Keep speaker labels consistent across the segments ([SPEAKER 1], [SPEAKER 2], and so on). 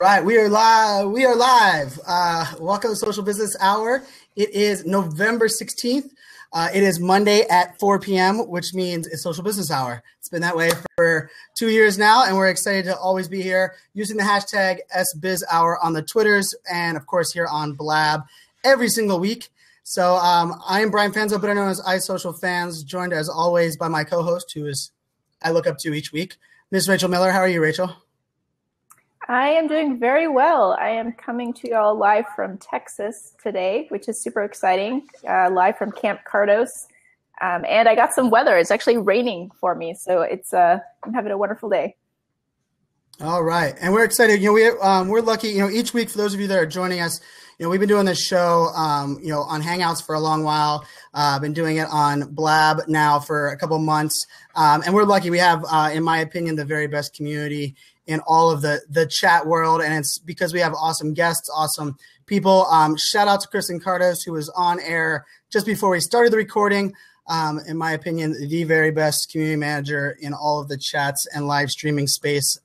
[SPEAKER 1] Right, we are live. We are live. Welcome to Social Business Hour. It is November 16th. It is Monday at 4 p.m., which means it's Social Business Hour. It's been that way for 2 years now, and we're excited to always be here using the hashtag SBizHour on the Twitters and, of course, here on Blab every single week. So I am Brian Fanzo, better known as iSocialFans, joined as always by my co-host, who is I look up to each week, Miss Rachel Miller. How are you, Rachel?
[SPEAKER 2] I am doing very well. I am coming to y'all live from Texas today, which is super exciting, live from Camp Carlos. And I got some weather. It's actually raining for me, so it's I'm having a wonderful day.
[SPEAKER 1] All right. And we're excited. We're lucky, each week for those of you that are joining us, we've been doing this show, on Hangouts for a long while. Been doing it on Blab now for a couple months. And we're lucky. We have, in my opinion, the very best community in all of the chat world. And it's because we have awesome guests, awesome people. Shout out to Kristen Cardos, who was on air just before we started the recording. In my opinion, the very best community manager in all of the chats and live streaming space.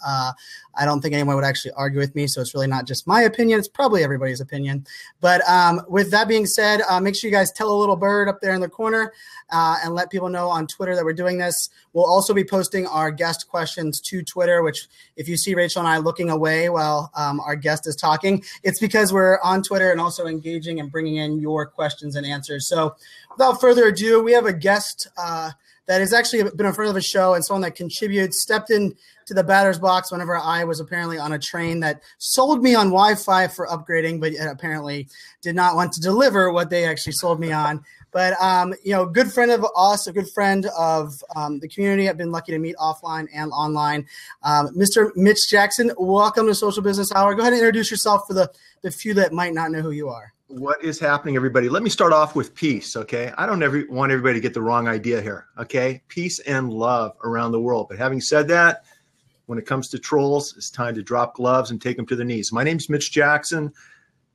[SPEAKER 1] I don't think anyone would actually argue with me, so it's really not just my opinion. It's probably everybody's opinion. But with that being said, make sure you guys tell a little bird up there in the corner and let people know on Twitter that we're doing this. We'll also be posting our guest questions to Twitter, which if you see Rachel and I looking away while our guest is talking, it's because we're on Twitter and also engaging and bringing in your questions and answers. So without further ado, we have a guest that has actually been in front of the show and someone that contributes, stepped in to the batter's box whenever I was apparently on a train that sold me on Wi-Fi for upgrading, but apparently did not want to deliver what they actually sold me on. But, good friend of us, a good friend of the community. I've been lucky to meet offline and online. Mr. Mitch Jackson, welcome to Social Business Hour. Go ahead and introduce yourself for the few that might not know who you are.
[SPEAKER 3] What is happening, everybody? Let me start off with peace, okay? I don't want everybody to get the wrong idea here, okay? Peace and love around the world. But having said that, when it comes to trolls, it's time to drop gloves and take them to their knees. My name's Mitch Jackson.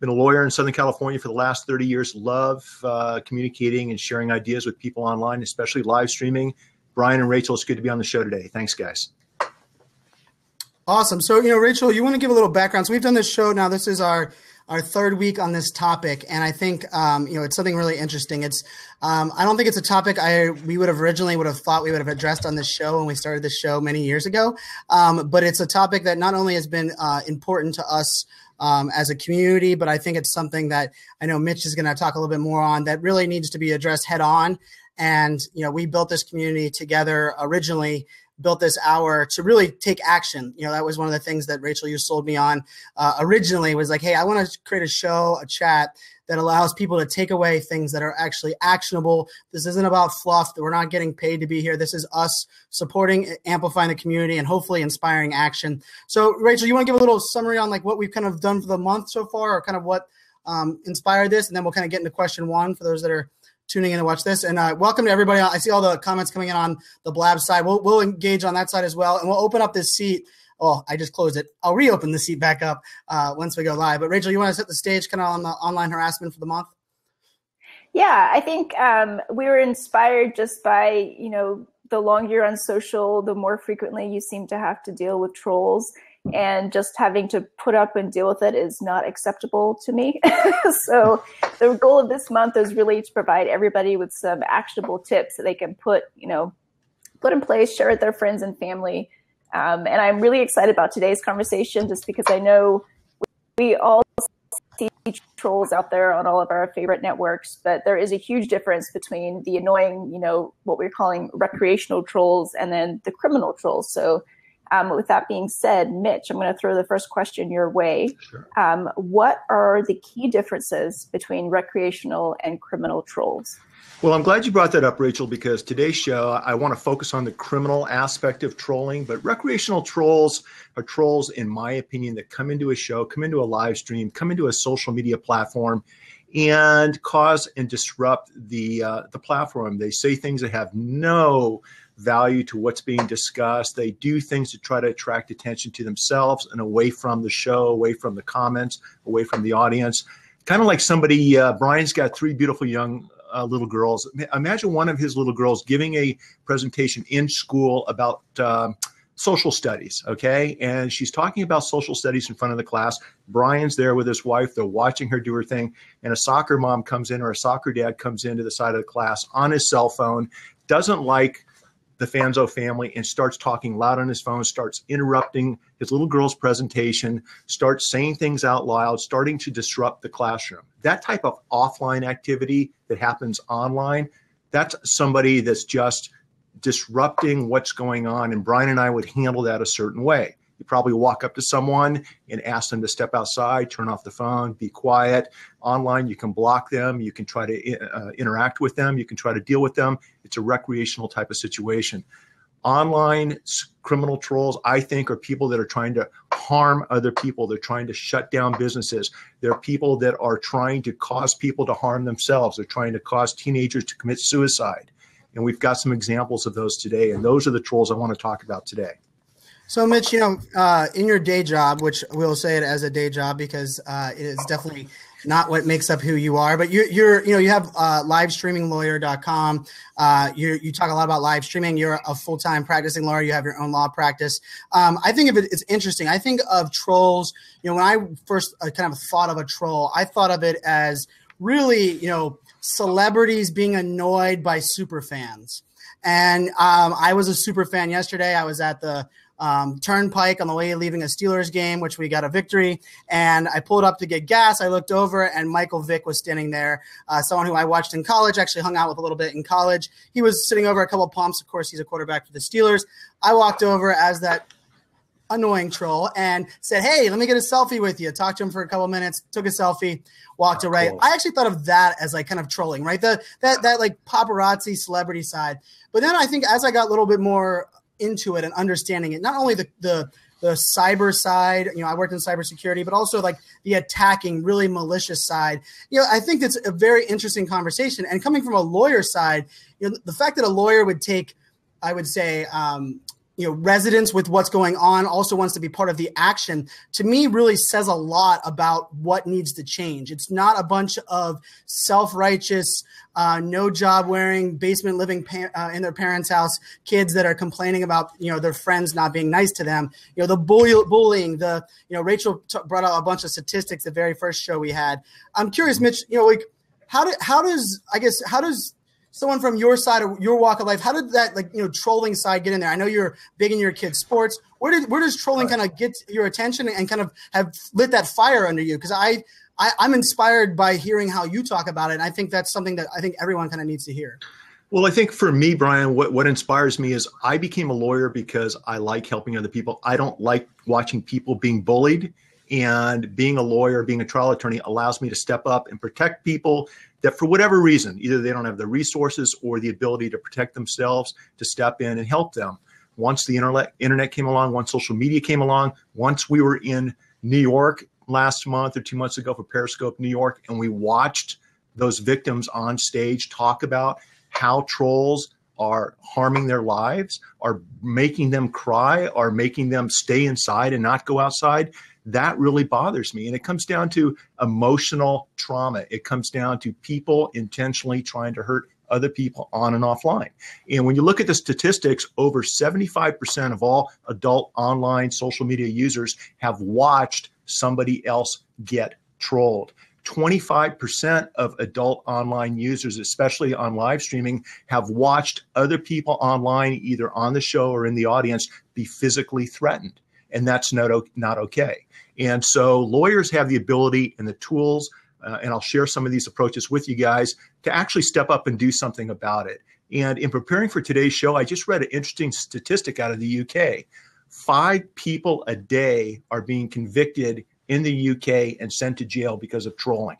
[SPEAKER 3] Been a lawyer in Southern California for the last 30 years. Love communicating and sharing ideas with people online, especially live streaming. Brian and Rachel, it's good to be on the show today. Thanks, guys.
[SPEAKER 1] Awesome. So, Rachel, you want to give a little background. So we've done this show now. This is our third week on this topic. And I think, it's something really interesting. It's, I don't think it's a topic we would have thought we would have addressed on this show when we started this show many years ago. But it's a topic that not only has been important to us as a community, but I think it's something that I know Mitch is going to talk a little bit more on that really needs to be addressed head on. And, we built this community together originally, built this hour to really take action. That was one of the things that Rachel, you sold me on originally was like, hey, I want to create a show, a chat that allows people to take away things that are actually actionable. This isn't about fluff, that we're not getting paid to be here. This is us supporting, amplifying the community, and hopefully inspiring action. So Rachel, you want to give a little summary on like what we've kind of done for the month so far, or kind of what inspired this? And then we'll kind of get into question one for those that are tuning in to watch this. And welcome to everybody. I see all the comments coming in on the Blab side. We'll engage on that side as well. And we'll open up this seat. Oh, I just closed it. I'll reopen the seat back up once we go live. But Rachel, you want to set the stage kind of on the online harassment for the month?
[SPEAKER 2] Yeah, I think we were inspired just by, the longer you're on social, the more frequently you seem to have to deal with trolls. And just having to put up and deal with it is not acceptable to me. So the goal of this month is really to provide everybody with some actionable tips that they can put in place, share with their friends and family. And I'm really excited about today's conversation just because I know we all see trolls out there on all of our favorite networks, but there is a huge difference between the annoying, what we're calling recreational trolls and then the criminal trolls. So with that being said, Mitch, I'm going to throw the first question your way.
[SPEAKER 3] Sure.
[SPEAKER 2] What are the key differences between recreational and criminal trolls?
[SPEAKER 3] Well, I'm glad you brought that up, Rachel, because today's show, I want to focus on the criminal aspect of trolling, but recreational trolls are trolls, in my opinion, that come into a show, come into a live stream, come into a social media platform and cause and disrupt the platform. They say things that have no value to what's being discussed. They do things to try to attract attention to themselves and away from the show, away from the comments, away from the audience. Kind of like somebody, Brian's got three beautiful young little girls. Imagine one of his little girls giving a presentation in school about social studies, okay? And she's talking about social studies in front of the class. Brian's there with his wife. They're watching her do her thing. And a soccer mom comes in, or a soccer dad comes into the side of the class on his cell phone, doesn't like the Fanzo family, and starts talking loud on his phone, starts interrupting his little girl's presentation, starts saying things out loud, starting to disrupt the classroom. That type of offline activity that happens online, that's somebody that's just disrupting what's going on. And Brian and I would handle that a certain way. You probably walk up to someone and ask them to step outside, turn off the phone, be quiet. Online, you can block them. You can try to interact with them. You can try to deal with them. It's a recreational type of situation. Online criminal trolls, I think, are people that are trying to harm other people. They're trying to shut down businesses. They're people that are trying to cause people to harm themselves. They're trying to cause teenagers to commit suicide. And we've got some examples of those today. And those are the trolls I want to talk about today.
[SPEAKER 1] So, Mitch, in your day job, which we'll say it as a day job because it is definitely not what makes up who you are, but you have livestreaminglawyer.com. You talk a lot about live streaming. You're a full-time practicing lawyer. You have your own law practice. I think it's interesting. I think of trolls, when I first kind of thought of a troll, I thought of it as really, celebrities being annoyed by super fans. And I was a super fan yesterday. I was at the Turnpike on the way leaving a Steelers game, which we got a victory. And I pulled up to get gas. I looked over and Michael Vick was standing there, someone who I watched in college, actually hung out with a little bit in college. He was sitting over a couple of pumps. Of course, he's a quarterback for the Steelers. I walked over as that annoying troll and said, "Hey, let me get a selfie with you." Talked to him for a couple of minutes, took a selfie, walked away. Cool. I actually thought of that as like kind of trolling, right? That like paparazzi celebrity side. But then I think as I got a little bit more into it and understanding it, not only the cyber side, I worked in cybersecurity, but also like the attacking, really malicious side. I think it's a very interesting conversation. And coming from a lawyer side, the fact that a lawyer would take, I would say, residence with what's going on, also wants to be part of the action, to me really says a lot about what needs to change. It's not a bunch of self-righteous, no job wearing, basement living in their parents' house kids that are complaining about, their friends not being nice to them. The bullying, Rachel brought out a bunch of statistics the very first show we had. I'm curious, Mitch, how does someone from your side of your walk of life, how did that trolling side get in there? I know you're big in your kids' sports. Where does trolling kind of get your attention and kind of have lit that fire under you? Because I'm inspired by hearing how you talk about it. And I think that's something that I think everyone kind of needs to hear.
[SPEAKER 3] Well, I think for me, Brian, what inspires me is I became a lawyer because I like helping other people. I don't like watching people being bullied. And being a lawyer, being a trial attorney allows me to step up and protect people that for whatever reason, either they don't have the resources or the ability to protect themselves, to step in and help them. Once the internet came along, once social media came along, once we were in New York last month or 2 months ago for Periscope New York, and we watched those victims on stage talk about how trolls are harming their lives, are making them cry, are making them stay inside and not go outside. That really bothers me. And it comes down to emotional trauma. It comes down to people intentionally trying to hurt other people on and offline. And when you look at the statistics, over 75% of all adult online social media users have watched somebody else get trolled. 25% of adult online users, especially on live streaming, have watched other people online, either on the show or in the audience, be physically threatened. And that's not okay. And so lawyers have the ability and the tools, and I'll share some of these approaches with you guys, to actually step up and do something about it. And in preparing for today's show, I just read an interesting statistic out of the UK. 5 people a day are being convicted in the UK and sent to jail because of trolling.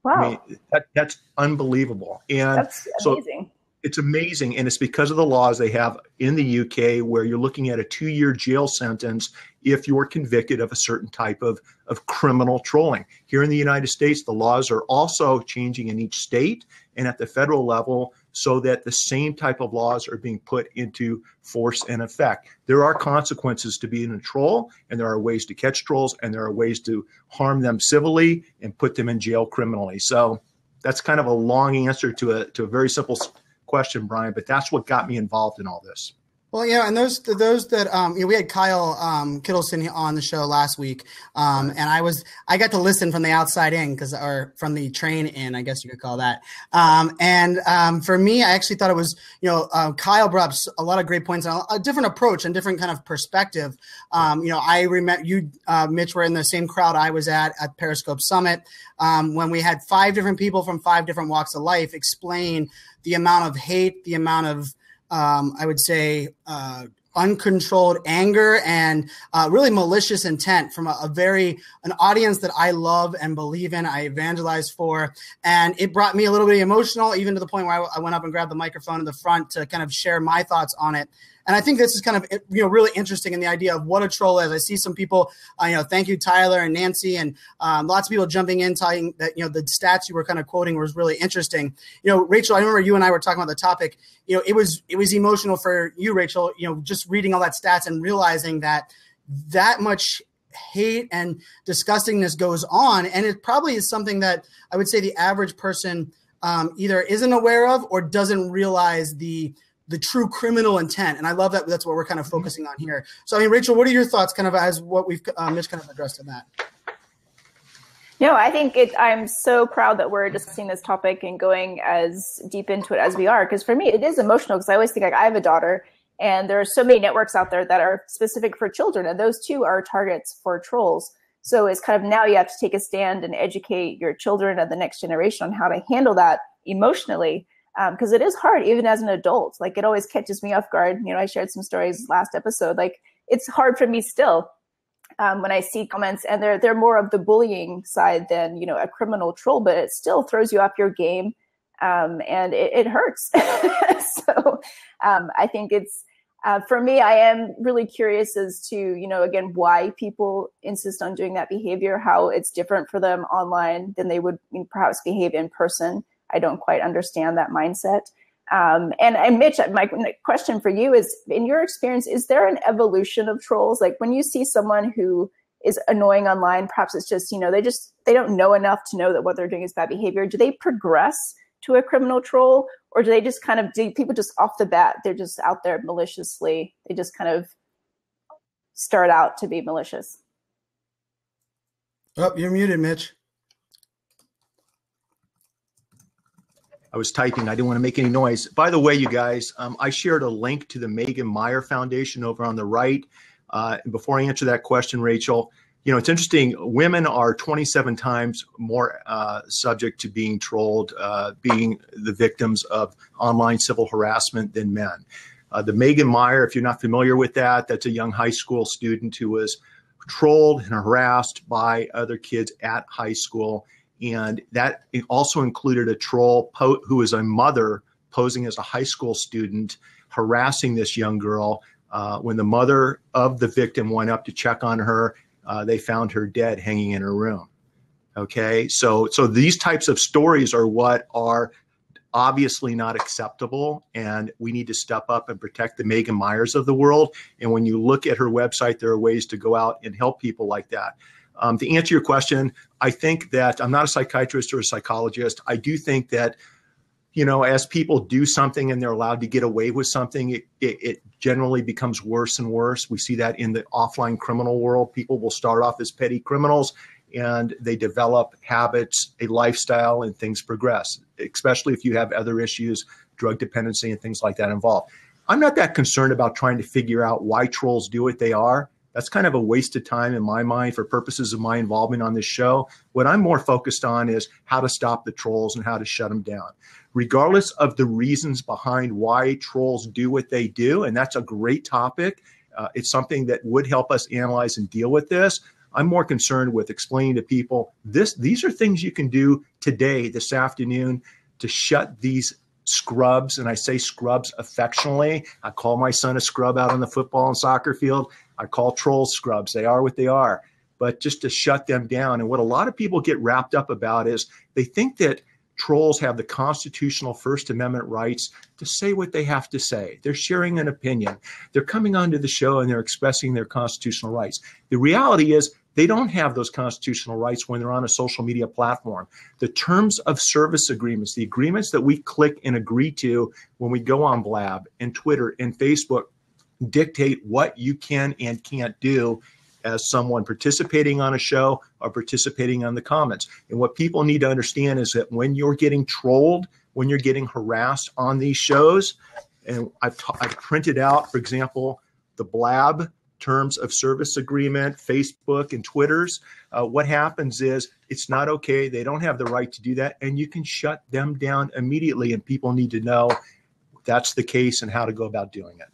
[SPEAKER 2] Wow.
[SPEAKER 3] I mean, that's unbelievable. And
[SPEAKER 2] that's amazing.
[SPEAKER 3] So it's amazing. And it's because of the laws they have in the UK where you're looking at a 2-year jail sentence if you're convicted of a certain type of criminal trolling. Here in the United States, the laws are also changing in each state and at the federal level so that the same type of laws are being put into force and effect. There are consequences to being a troll, and there are ways to catch trolls, and there are ways to harm them civilly and put them in jail criminally. So that's kind of a long answer to a very simple question, Brian, but that's what got me involved in all this.
[SPEAKER 1] Well, yeah, and those that we had Kyle Kittleson on the show last week, and I got to listen from the outside in or from the train in, I guess you could call that. For me, I actually thought it was Kyle brought up a lot of great points and a different approach and different kind of perspective. I remember you, Mitch, were in the same crowd I was at Periscope Summit when we had 5 different people from 5 different walks of life explain the amount of hate, the amount of I would say uncontrolled anger and really malicious intent from an audience that I love and believe in, I evangelize for. And it brought me a little bit emotional, even to the point where I went up and grabbed the microphone in the front to kind of share my thoughts on it. And I think this is kind of really interesting in the idea of what a troll is. I see some people, thank you, Tyler and Nancy, and lots of people jumping in, telling that the stats you were kind of quoting was really interesting. Rachel, I remember you and I were talking about the topic. It was emotional for you, Rachel. Just reading all that stats and realizing that much hate and disgustingness goes on, and it probably is something that I would say the average person either isn't aware of or doesn't realize the true criminal intent. And I love that that's what we're kind of focusing on here. So, Rachel, what are your thoughts kind of as what we've Mitch kind of addressed in that?
[SPEAKER 2] No, I think I'm so proud that we're discussing this topic and going as deep into it as we are. Because for me, it is emotional because I always think I have a daughter and there are so many networks out there that are specific for children. And those too are targets for trolls. So it's kind of now you have to take a stand and educate your children and the next generation on how to handle that emotionally. Because it is hard, even as an adult. Like, it always catches me off guard. I shared some stories last episode. Like, it's hard for me still when I see comments, and they're more of the bullying side than a criminal troll. But it still throws you off your game, and it hurts. So I think it's for me. I am really curious as to again why people insist on doing that behavior, how it's different for them online than they would perhaps behave in person. I don't quite understand that mindset. And Mitch, my question for you is, in your experience, is there an evolution of trolls? Like, when you see someone who is annoying online, perhaps it's just, they don't know enough to know that what they're doing is bad behavior. Do they progress to a criminal troll, or do they just do people just off the bat, they're just out there maliciously, they just kind of start out to be malicious?
[SPEAKER 1] Oh, you're muted, Mitch.
[SPEAKER 3] I was typing. I didn't want to make any noise. By the way, you guys, I shared a link to the Megan Meyer Foundation over on the right. Before I answer that question, Rachel, it's interesting. Women are 27 times more subject to being trolled, being the victims of online civil harassment than men. The Megan Meyer, if you're not familiar with that, that's a young high school student who was trolled and harassed by other kids at high school. And that also included a troll who was a mother posing as a high school student, harassing this young girl. When the mother of the victim went up to check on her, they found her dead, hanging in her room. Okay, so these types of stories are what are obviously not acceptable, and we need to step up and protect the Megan Meyers of the world. And when you look at her website, there are ways to go out and help people like that. To answer your question, I think that I'm not a psychiatrist or a psychologist. I do think that, as people do something and they're allowed to get away with something, it generally becomes worse and worse. We see that in the offline criminal world. People will start off as petty criminals and they develop habits, a lifestyle, and things progress, especially if you have other issues, drug dependency and things like that involved. I'm not that concerned about trying to figure out why trolls do what they are. That's kind of a waste of time in my mind for purposes of my involvement on this show. What I'm more focused on is how to stop the trolls and how to shut them down, regardless of the reasons behind why trolls do what they do. And that's a great topic. It's something that would help us analyze and deal with this. I'm more concerned with explaining to people these are things you can do today, this afternoon, to shut these scrubs, and I say scrubs affectionately. I call my son a scrub out on the football and soccer field. I call trolls scrubs. They are what they are. But just to shut them down. And what a lot of people get wrapped up about is they think that trolls have the constitutional First Amendment rights to say what they have to say. They're sharing an opinion. They're coming onto the show and they're expressing their constitutional rights. The reality is they don't have those constitutional rights when they're on a social media platform. The terms of service agreements, the agreements that we click and agree to when we go on Blab and Twitter and Facebook, dictate what you can and can't do as someone participating on a show or participating on the comments. And what people need to understand is that when you're getting trolled, when you're getting harassed on these shows, and I've printed out, for example, the Blab terms of service agreement, Facebook and Twitter's, what happens is it's not okay. They don't have the right to do that. And you can shut them down immediately. And people need to know that's the case and how to go about doing it.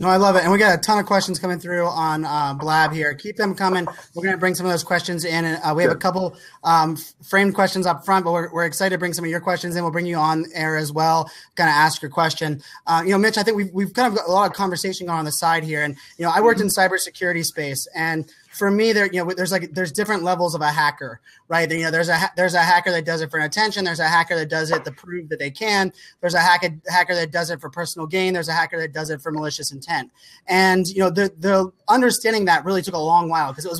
[SPEAKER 1] No, I love it. And we got a ton of questions coming through on Blab here. Keep them coming. We're going to bring some of those questions in. And we have a couple framed questions up front, but we're excited to bring some of your questions in. We'll bring you on air as well, kind of ask your question. Mitch, I think we've kind of got a lot of conversation going on the side here. And, I worked in cybersecurity space, and for me, there's different levels of a hacker, right? There's a hacker that does it for attention. There's a hacker that does it to prove that they can. There's a hacker that does it for personal gain. There's a hacker that does it for malicious intent. And the understanding that really took a long while, because it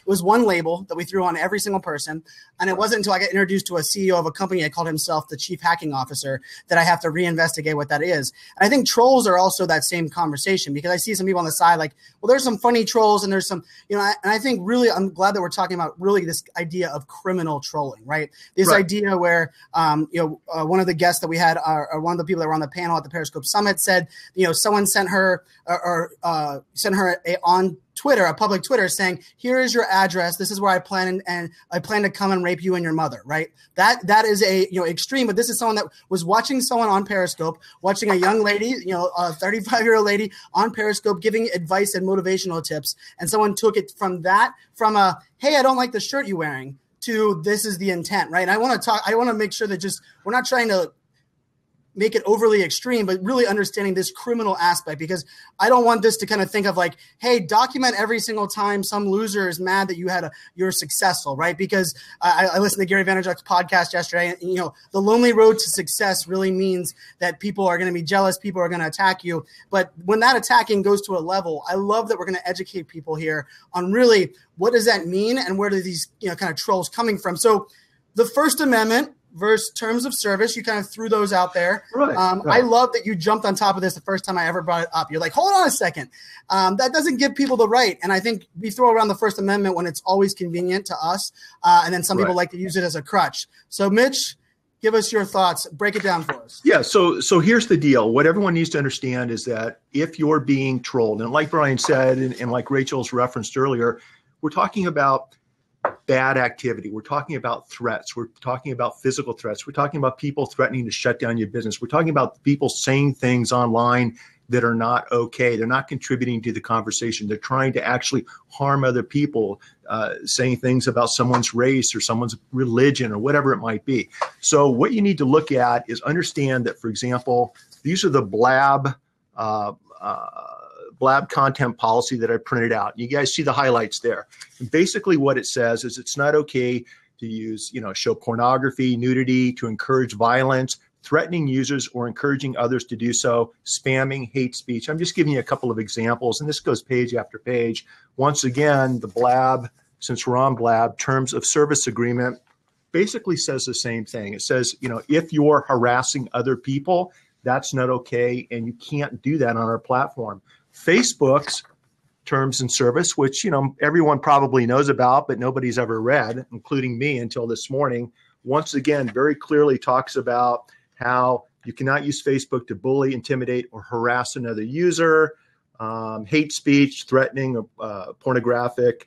[SPEAKER 1] was one label that we threw on every single person, and it wasn't until I got introduced to a CEO of a company that called himself the chief hacking officer that I have to reinvestigate what that is. And I think trolls are also that same conversation, because I see some people on the side like, well, there's some funny trolls and there's some, and I think really, I'm glad that we're talking about really this idea of criminal trolling, right? This idea where, one of the guests that we had, or one of the people that were on the panel at the Periscope Summit said, someone sent her on Twitter, a public Twitter, saying, here is your address. This is where I plan to come and rape you and your mother, right? That is extreme, but this is someone that was watching someone on Periscope, watching a young lady, a 35-year-old lady on Periscope giving advice and motivational tips. And someone took it from a, hey, I don't like the shirt you're wearing, to this is the intent, right? And I want to make sure that we're not trying to make it overly extreme, but really understanding this criminal aspect, because I don't want this to kind of think of like, hey, document every single time some loser is mad that you're successful, right? Because I listened to Gary Vaynerchuk's podcast yesterday, and the lonely road to success really means that people are going to be jealous, people are going to attack you. But when that attacking goes to a level, I love that we're going to educate people here on really what does that mean and where do these kind of trolls coming from. So the First Amendment versus terms of service, you kind of threw those out there. Right. I love that you jumped on top of this the first time I ever brought it up. You're like, hold on a second. That doesn't give people the right. And I think we throw around the First Amendment when it's always convenient to us. And then some people like to use it as a crutch. So Mitch, give us your thoughts. Break it down for us.
[SPEAKER 3] Yeah. So here's the deal. What everyone needs to understand is that if you're being trolled, and like Brian said, and like Rachel's referenced earlier, we're talking about bad activity. We're talking about threats. We're talking about physical threats. We're talking about people threatening to shut down your business. We're talking about people saying things online that are not okay. They're not contributing to the conversation. They're trying to actually harm other people, saying things about someone's race or someone's religion or whatever it might be. So what you need to look at is understand that, for example, these are the Blab content policy that I printed out. You guys see the highlights there. And basically what it says is it's not okay to use, show pornography, nudity, to encourage violence, threatening users or encouraging others to do so, spamming, hate speech. I'm just giving you a couple of examples, and this goes page after page. Once again, the Blab, since we're on Blab, terms of service agreement basically says the same thing. It says, if you're harassing other people, that's not okay, and you can't do that on our platform. Facebook's terms and service, which everyone probably knows about, but nobody's ever read, including me until this morning, once again very clearly talks about how you cannot use Facebook to bully, intimidate, or harass another user, hate speech, threatening, pornographic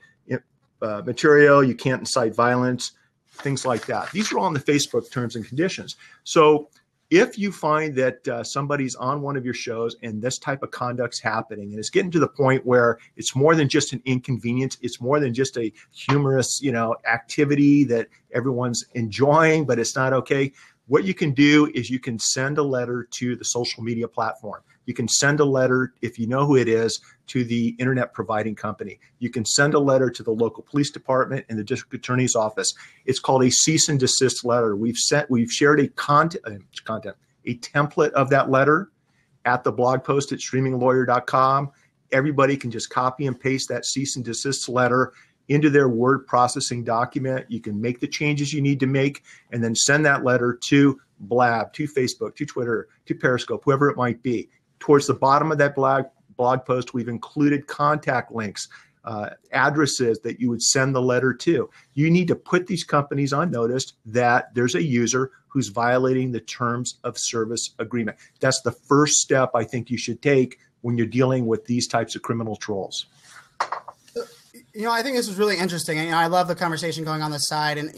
[SPEAKER 3] material. You can't incite violence, things like that. These are all in the Facebook terms and conditions. So if you find that somebody's on one of your shows and this type of conduct's happening, and it's getting to the point where it's more than just an inconvenience, it's more than just a humorous, activity that everyone's enjoying, but it's not okay, what you can do is you can send a letter to the social media platform. You can send a letter, if you know who it is, to the internet providing company. You can send a letter to the local police department and the district attorney's office. It's called a cease and desist letter. We've shared a template of that letter at the blog post at streaminglawyer.com. Everybody can just copy and paste that cease and desist letter into their word processing document. You can make the changes you need to make and then send that letter to Blab, to Facebook, to Twitter, to Periscope, whoever it might be. Towards the bottom of that blog post, we've included contact links, addresses that you would send the letter to. You need to put these companies on notice that there's a user who's violating the terms of service agreement. That's the first step I think you should take when you're dealing with these types of criminal trolls.
[SPEAKER 1] I think this was really interesting. And, I love the conversation going on the side, and,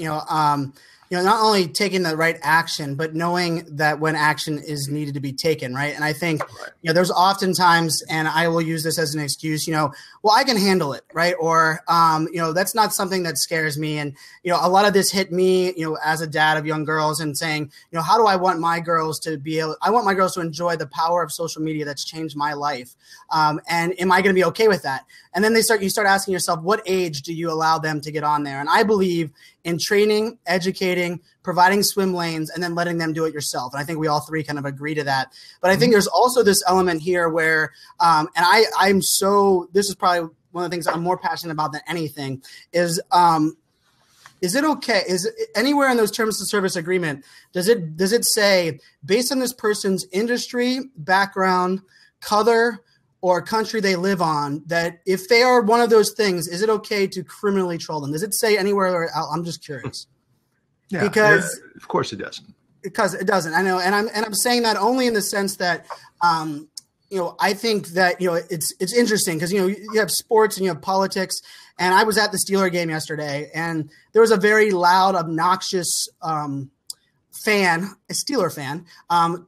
[SPEAKER 1] not only taking the right action, but knowing that when action is needed to be taken, right? And I think, there's oftentimes, and I will use this as an excuse, well, I can handle it, right? Or, that's not something that scares me. And, a lot of this hit me, as a dad of young girls, and saying, how do I want my girls to I want my girls to enjoy the power of social media that's changed my life. And am I going to be okay with that? And then you start asking yourself, what age do you allow them to get on there? And I believe in training, educating, providing swim lanes, and then letting them do it yourself. And I think we all three kind of agree to that. But I think there's also this element here where, this is probably one of the things I'm more passionate about than anything is it okay? Is it, anywhere in those terms of service agreement, does it say, based on this person's industry, background, color, or country they live on, that if they are one of those things, is it okay to criminally troll them? Does it say anywhere? I'm just curious.
[SPEAKER 3] Yeah, because of course it doesn't.
[SPEAKER 1] Because it doesn't. I know, and I'm saying that only in the sense that I think that it's interesting because you have sports and you have politics. And I was at the Steeler game yesterday, and there was a very loud, obnoxious Steeler fan,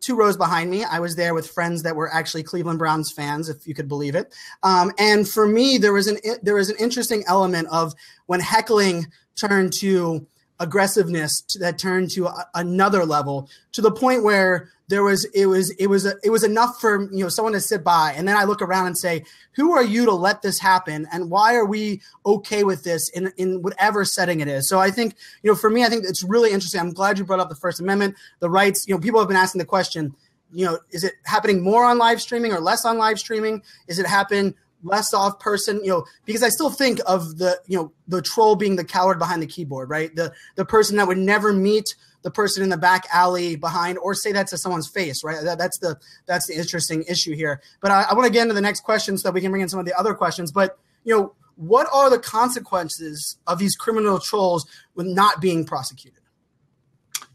[SPEAKER 1] 2 rows behind me. I was there with friends that were actually Cleveland Browns fans, if you could believe it. And for me, there was an interesting element of when heckling turned to aggressiveness that turned to another level, to the point where it was enough for someone to sit by, and then I look around and say, who are you to let this happen, and why are we okay with this in whatever setting it is? So I think for me, I think it's really interesting. I'm glad you brought up the First Amendment, the rights. People have been asking the question, is it happening more on live streaming or less on live streaming? Is it happen less off person, because I still think of the troll being the coward behind the keyboard, right? The person that would never meet the person in the back alley behind or say that to someone's face, right? That's the interesting issue here. But I want to get into the next question so that we can bring in some of the other questions. But, what are the consequences of these criminal trolls with not being prosecuted?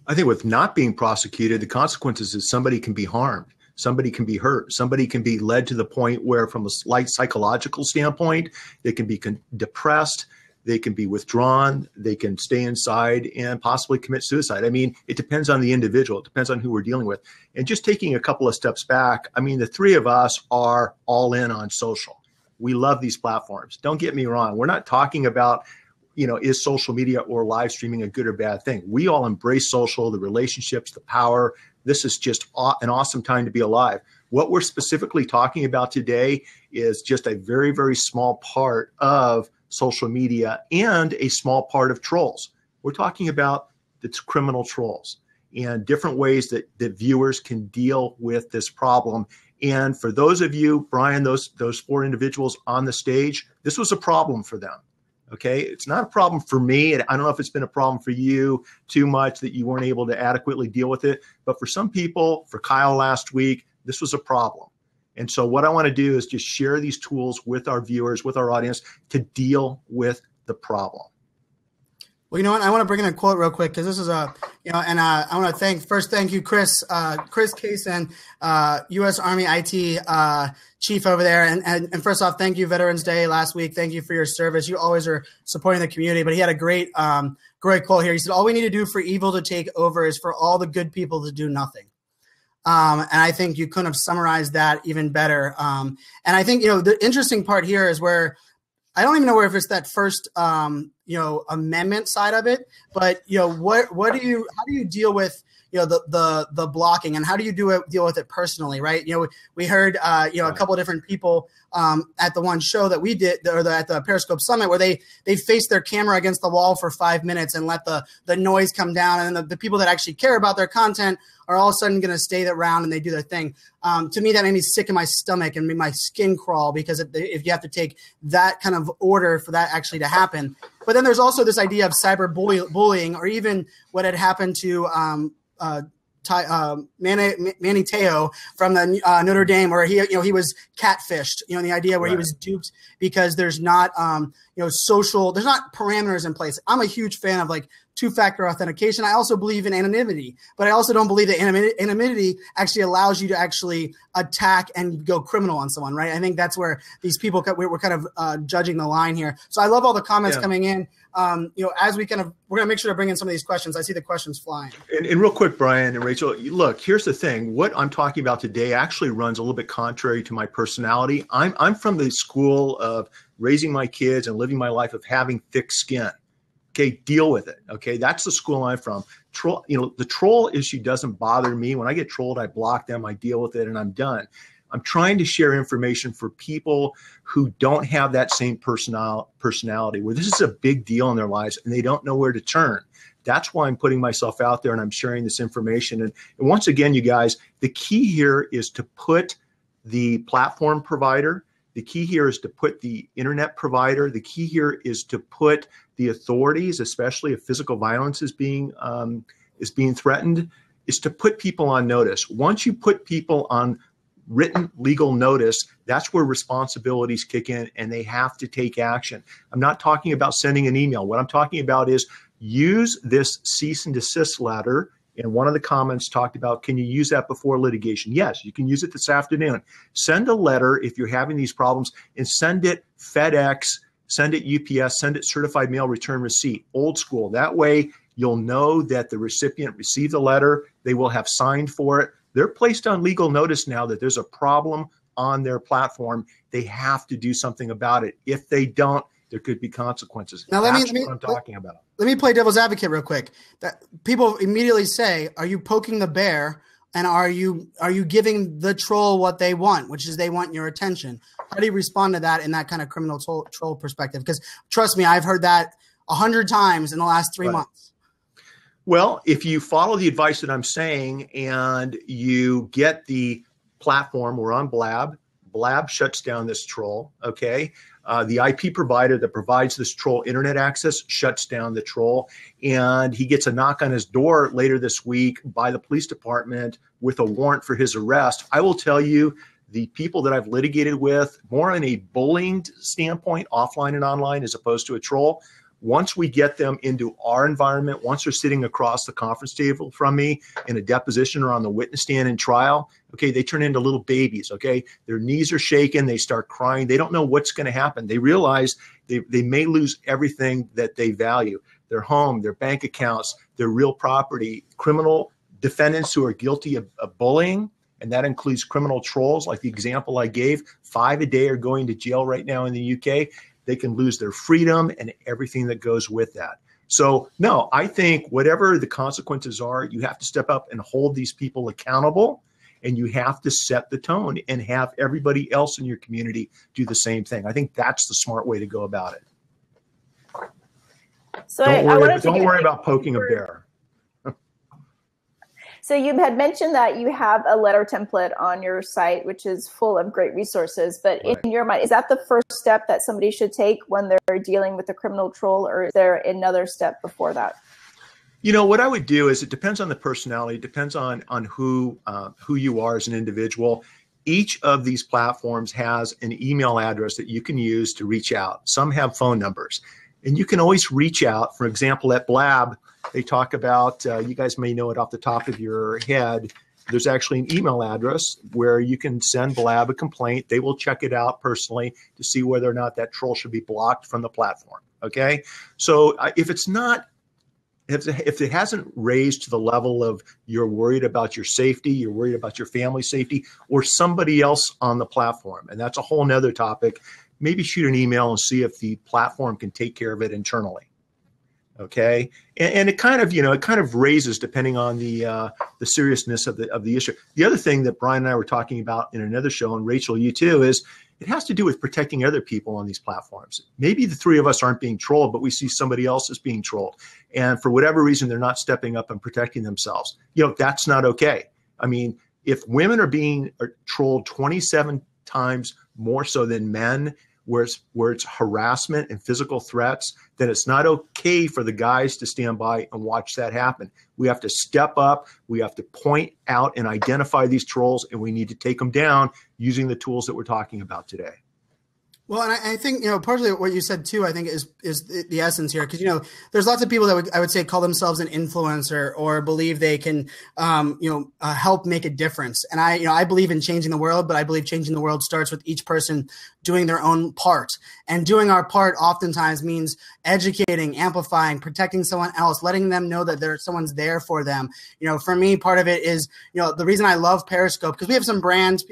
[SPEAKER 3] I think with not being prosecuted, the consequences is somebody can be harmed. Somebody can be hurt. Somebody can be led to the point where, from a slight psychological standpoint, they can be depressed, they can be withdrawn, they can stay inside and possibly commit suicide. I mean, it depends on the individual. It depends on who we're dealing with. And just taking a couple of steps back, I mean, the three of us are all in on social. We love these platforms. Don't get me wrong. We're not talking about, is social media or live streaming a good or bad thing? We all embrace social, the relationships, the power. This is just an awesome time to be alive. What we're specifically talking about today is just a very, very small part of social media and a small part of trolls. We're talking about the criminal trolls and different ways that viewers can deal with this problem. And for those of you, Brian, those 4 individuals on the stage, this was a problem for them. Okay, it's not a problem for me. And I don't know if it's been a problem for you too much that you weren't able to adequately deal with it. But for some people, for Kyle last week, this was a problem. And so what I want to do is just share these tools with our viewers, with our audience, to deal with the problem.
[SPEAKER 1] Well, you know what? I want to bring in a quote real quick because this is I want to thank you, Chris Carson, U.S. Army IT chief over there. And first off, thank you, Veterans Day last week. Thank you for your service. You always are supporting the community. But he had a great quote here. He said, "All we need to do for evil to take over is for all the good people to do nothing." And I think you couldn't have summarized that even better. And I think, the interesting part here is where I don't even know if it's that first, amendment side of it, but, how do you deal with, the blocking, and how do you deal with it personally? Right. We heard, a couple of different people at the one show that we did, at the Periscope Summit, where they faced their camera against the wall for 5 minutes and let the noise come down. And then the people that actually care about their content are all of a sudden going to stay around and they do their thing. To me, that made me sick in my stomach and made my skin crawl, because if you have to take that kind of order for that actually to happen. But then there's also this idea of cyber bullying, or even what had happened to Manny Te'o from the Notre Dame, where he was catfished, and the idea where he was duped because there's not there's not parameters in place. I'm a huge fan of like two-factor authentication. I also believe in anonymity, but I also don't believe that anonymity actually allows you to actually attack and go criminal on someone, right? I think that's where these people we're kind of judging the line here. So I love all the comments coming in. As we're going to make sure to bring in some of these questions. I see the questions flying.
[SPEAKER 3] And real quick, Brian and Rachel, look, here's the thing. What I'm talking about today actually runs a little bit contrary to my personality. I'm from the school of raising my kids and living my life of having thick skin. Okay, deal with it. Okay, that's the school I'm from. The troll issue doesn't bother me. When I get trolled, I block them, I deal with it, and I'm done. I'm trying to share information for people who don't have that same personality, where this is a big deal in their lives and they don't know where to turn. That's why I'm putting myself out there and I'm sharing this information. And once again, you guys, the key here is to put the platform provider, the key here is to put the internet provider, the key here is to put the authorities, especially if physical violence is being threatened, is to put people on notice. Once you put people on written legal notice, that's where responsibilities kick in and they have to take action. I'm not talking about sending an email. What I'm talking about is use this cease and desist letter. And one of the comments talked about, can you use that before litigation? Yes, you can use it this afternoon. Send a letter if you're having these problems and send it FedEx, send it UPS, send it certified mail return receipt, old school. That way you'll know that the recipient received the letter. They will have signed for it. They're placed on legal notice now that there's a problem on their platform. They have to do something about it. If they don't, there could be consequences.
[SPEAKER 1] Now,
[SPEAKER 3] That's what I'm talking about.
[SPEAKER 1] Let me play devil's advocate real quick. That people immediately say, are you poking the bear? And are you giving the troll what they want, which is they want your attention? How do you respond to that in that kind of criminal troll perspective? Because trust me, I've heard that 100 times in the last 3 months.
[SPEAKER 3] Well, if you follow the advice that I'm saying and you get the platform, we're on Blab. Blab shuts down this troll, okay? The IP provider that provides this troll internet access shuts down the troll, and he gets a knock on his door later this week by the police department with a warrant for his arrest. I will tell you, the people that I've litigated with, more on a bullying standpoint, offline and online, as opposed to a troll, once we get them into our environment, once they're sitting across the conference table from me in a deposition or on the witness stand in trial, okay, they turn into little babies, okay? Their knees are shaking, they start crying, they don't know what's gonna happen. They realize they may lose everything that they value, their home, their bank accounts, their real property. Criminal defendants who are guilty of bullying, and that includes criminal trolls, like the example I gave, 5 a day are going to jail right now in the UK. They can lose their freedom and everything that goes with that. So no, I think whatever the consequences are, you have to step up and hold these people accountable, and you have to set the tone and have everybody else in your community do the same thing. I think that's the smart way to go about it.
[SPEAKER 2] So
[SPEAKER 3] don't worry about poking a bear.
[SPEAKER 2] So you had mentioned that you have a letter template on your site, which is full of great resources. But in your mind, is that the first step that somebody should take when they're dealing with a criminal troll, or is there another step before that?
[SPEAKER 3] You know, what I would do is, it depends on the personality. It depends on who you are as an individual. Each of these platforms has an email address that you can use to reach out. Some have phone numbers. And you can always reach out. For example, at Blab, they talk about, you guys may know it off the top of your head, there's actually an email address where you can send Blab a complaint. They will check it out personally to see whether or not that troll should be blocked from the platform, okay? So if it hasn't raised to the level of you're worried about your safety, you're worried about your family's safety, or somebody else on the platform, and that's a whole nother topic, maybe shoot an email and see if the platform can take care of it internally. Okay, and it kind of raises depending on the seriousness of the issue. The other thing that Brian and I were talking about in another show, and Rachel, you too, is it has to do with protecting other people on these platforms. Maybe the three of us aren't being trolled, but we see somebody else is being trolled, and for whatever reason they're not stepping up and protecting themselves. You know, that's not okay. I mean, if women are being trolled 27 times more so than men, where it's harassment and physical threats, then it's not okay for the guys to stand by and watch that happen. We have to step up. We have to point out and identify these trolls, and we need to take them down using the tools that we're talking about today.
[SPEAKER 1] Well, and I think, partially what you said too, I think is the essence here. Because, there's lots of people that I would say call themselves an influencer or believe they can, help make a difference. And I believe in changing the world, but I believe changing the world starts with each person doing their own part. And doing our part oftentimes means educating, amplifying, protecting someone else, letting them know that someone's there for them. For me, part of it is, the reason I love Periscope, because we have some brands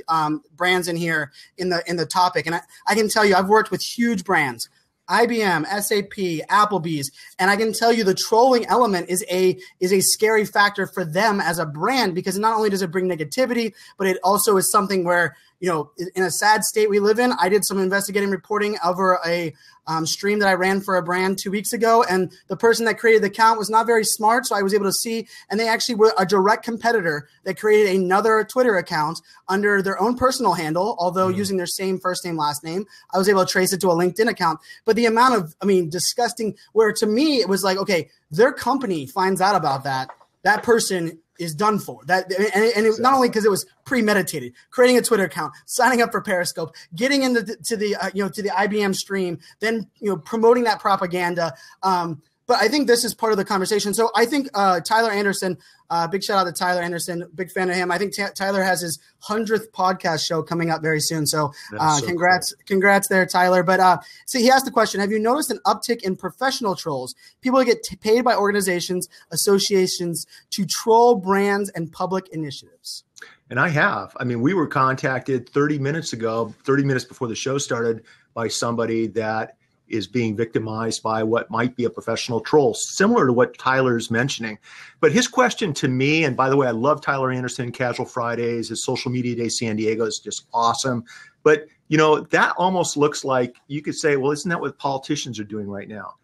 [SPEAKER 1] in here in the topic. And I can tell you, I've worked with huge brands, IBM, SAP, Applebee's, and I can tell you the trolling element is a scary factor for them as a brand, because not only does it bring negativity, but it also is something where, in a sad state we live in. I did some investigating reporting over a stream that I ran for a brand 2 weeks ago, and the person that created the account was not very smart, so I was able to see, and they actually were a direct competitor that created another Twitter account under their own personal handle, although using their same first name, last name. I was able to trace it to a LinkedIn account. But the amount of, disgusting, where to me it was like, okay, their company finds out about that person is done for. That, and it, not only because it was premeditated, creating a Twitter account, signing up for Periscope, getting into to the IBM stream, then promoting that propaganda. But I think this is part of the conversation. So I think Tyler Anderson, big shout out to Tyler Anderson, big fan of him. I think Tyler has his 100th podcast show coming up very soon. So, congrats there, Tyler. But see, he asked the question, have you noticed an uptick in professional trolls? People who get paid by organizations, associations to troll brands and public initiatives.
[SPEAKER 3] And I have. We were contacted 30 minutes before the show started, by somebody that is being victimized by what might be a professional troll, similar to what Tyler's mentioning. But his question to me, and by the way, I love Tyler Anderson, Casual Fridays, his Social Media Day San Diego is just awesome. But, that almost looks like you could say, well, isn't that what politicians are doing right now?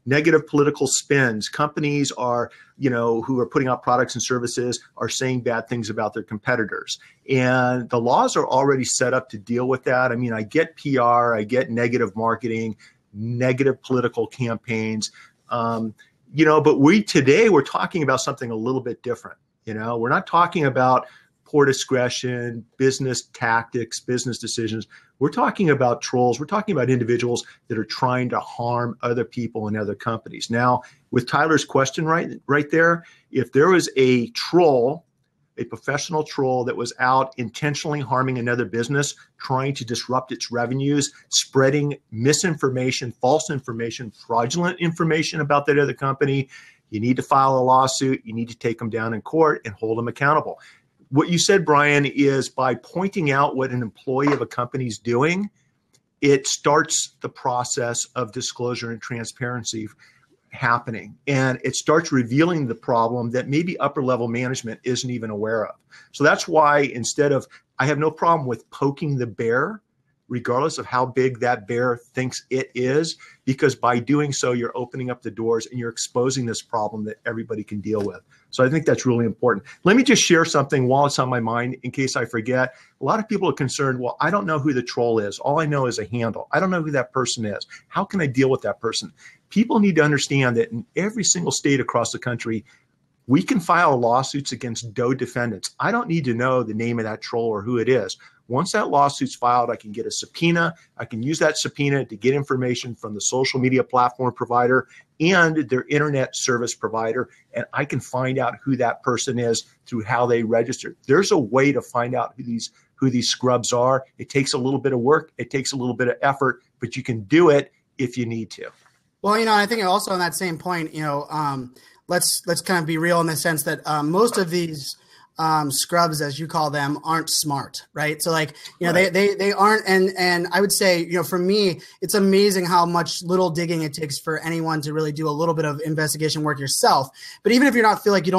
[SPEAKER 3] Negative political spins. Companies are, who are putting out products and services are saying bad things about their competitors. And the laws are already set up to deal with that. I get PR, I get negative marketing, negative political campaigns. But we're talking about something a little bit different. We're not talking about poor discretion, business tactics, business decisions. We're talking about trolls. We're talking about individuals that are trying to harm other people and other companies. Now, with Tyler's question right there, if there was a troll, a professional troll that was out intentionally harming another business, trying to disrupt its revenues, spreading misinformation, false information, fraudulent information about that other company, you need to file a lawsuit. You need to take them down in court and hold them accountable. What you said, Brian, is by pointing out what an employee of a company is doing, it starts the process of disclosure and transparency happening. And it starts revealing the problem that maybe upper level management isn't even aware of. So that's why I have no problem with poking the bear, regardless of how big that bear thinks it is, because by doing so, you're opening up the doors and you're exposing this problem that everybody can deal with. So I think that's really important. Let me just share something while it's on my mind in case I forget. A lot of people are concerned, well, I don't know who the troll is. All I know is a handle. I don't know who that person is. How can I deal with that person? People need to understand that in every single state across the country, we can file lawsuits against DOE defendants. I don't need to know the name of that troll or who it is. Once that lawsuit's filed, I can get a subpoena. I can use that subpoena to get information from the social media platform provider and their internet service provider, and I can find out who that person is through how they registered. There's a way to find out who these scrubs are. It takes a little bit of work. It takes a little bit of effort, but you can do it if you need to.
[SPEAKER 1] Well, I think also on that same point, let's kind of be real in the sense that most of these scrubs, as you call them, aren't smart, right? So right. They aren't. And I would say, for me, it's amazing how much little digging it takes for anyone to really do a little bit of investigation work yourself. But even if feel like you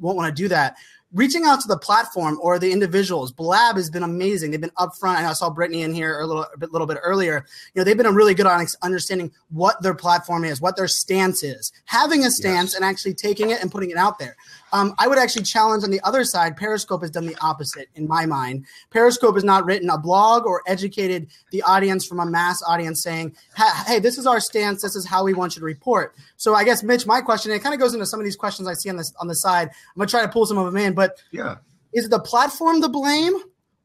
[SPEAKER 1] won't want to do that, reaching out to the platform or the individuals, Blab has been amazing. They've been upfront. I saw Brittany in here a little bit earlier. They've been really good on understanding what their platform is, what their stance is, having a stance and actually taking it and putting it out there. I would actually challenge on the other side, Periscope has done the opposite in my mind. Periscope has not written a blog or educated the audience from a mass audience saying, hey, this is our stance. This is how we want you to report. So I guess, Mitch, my question, it kind of goes into some of these questions I see on the side. I'm going to try to pull some of them in, but is the platform to blame?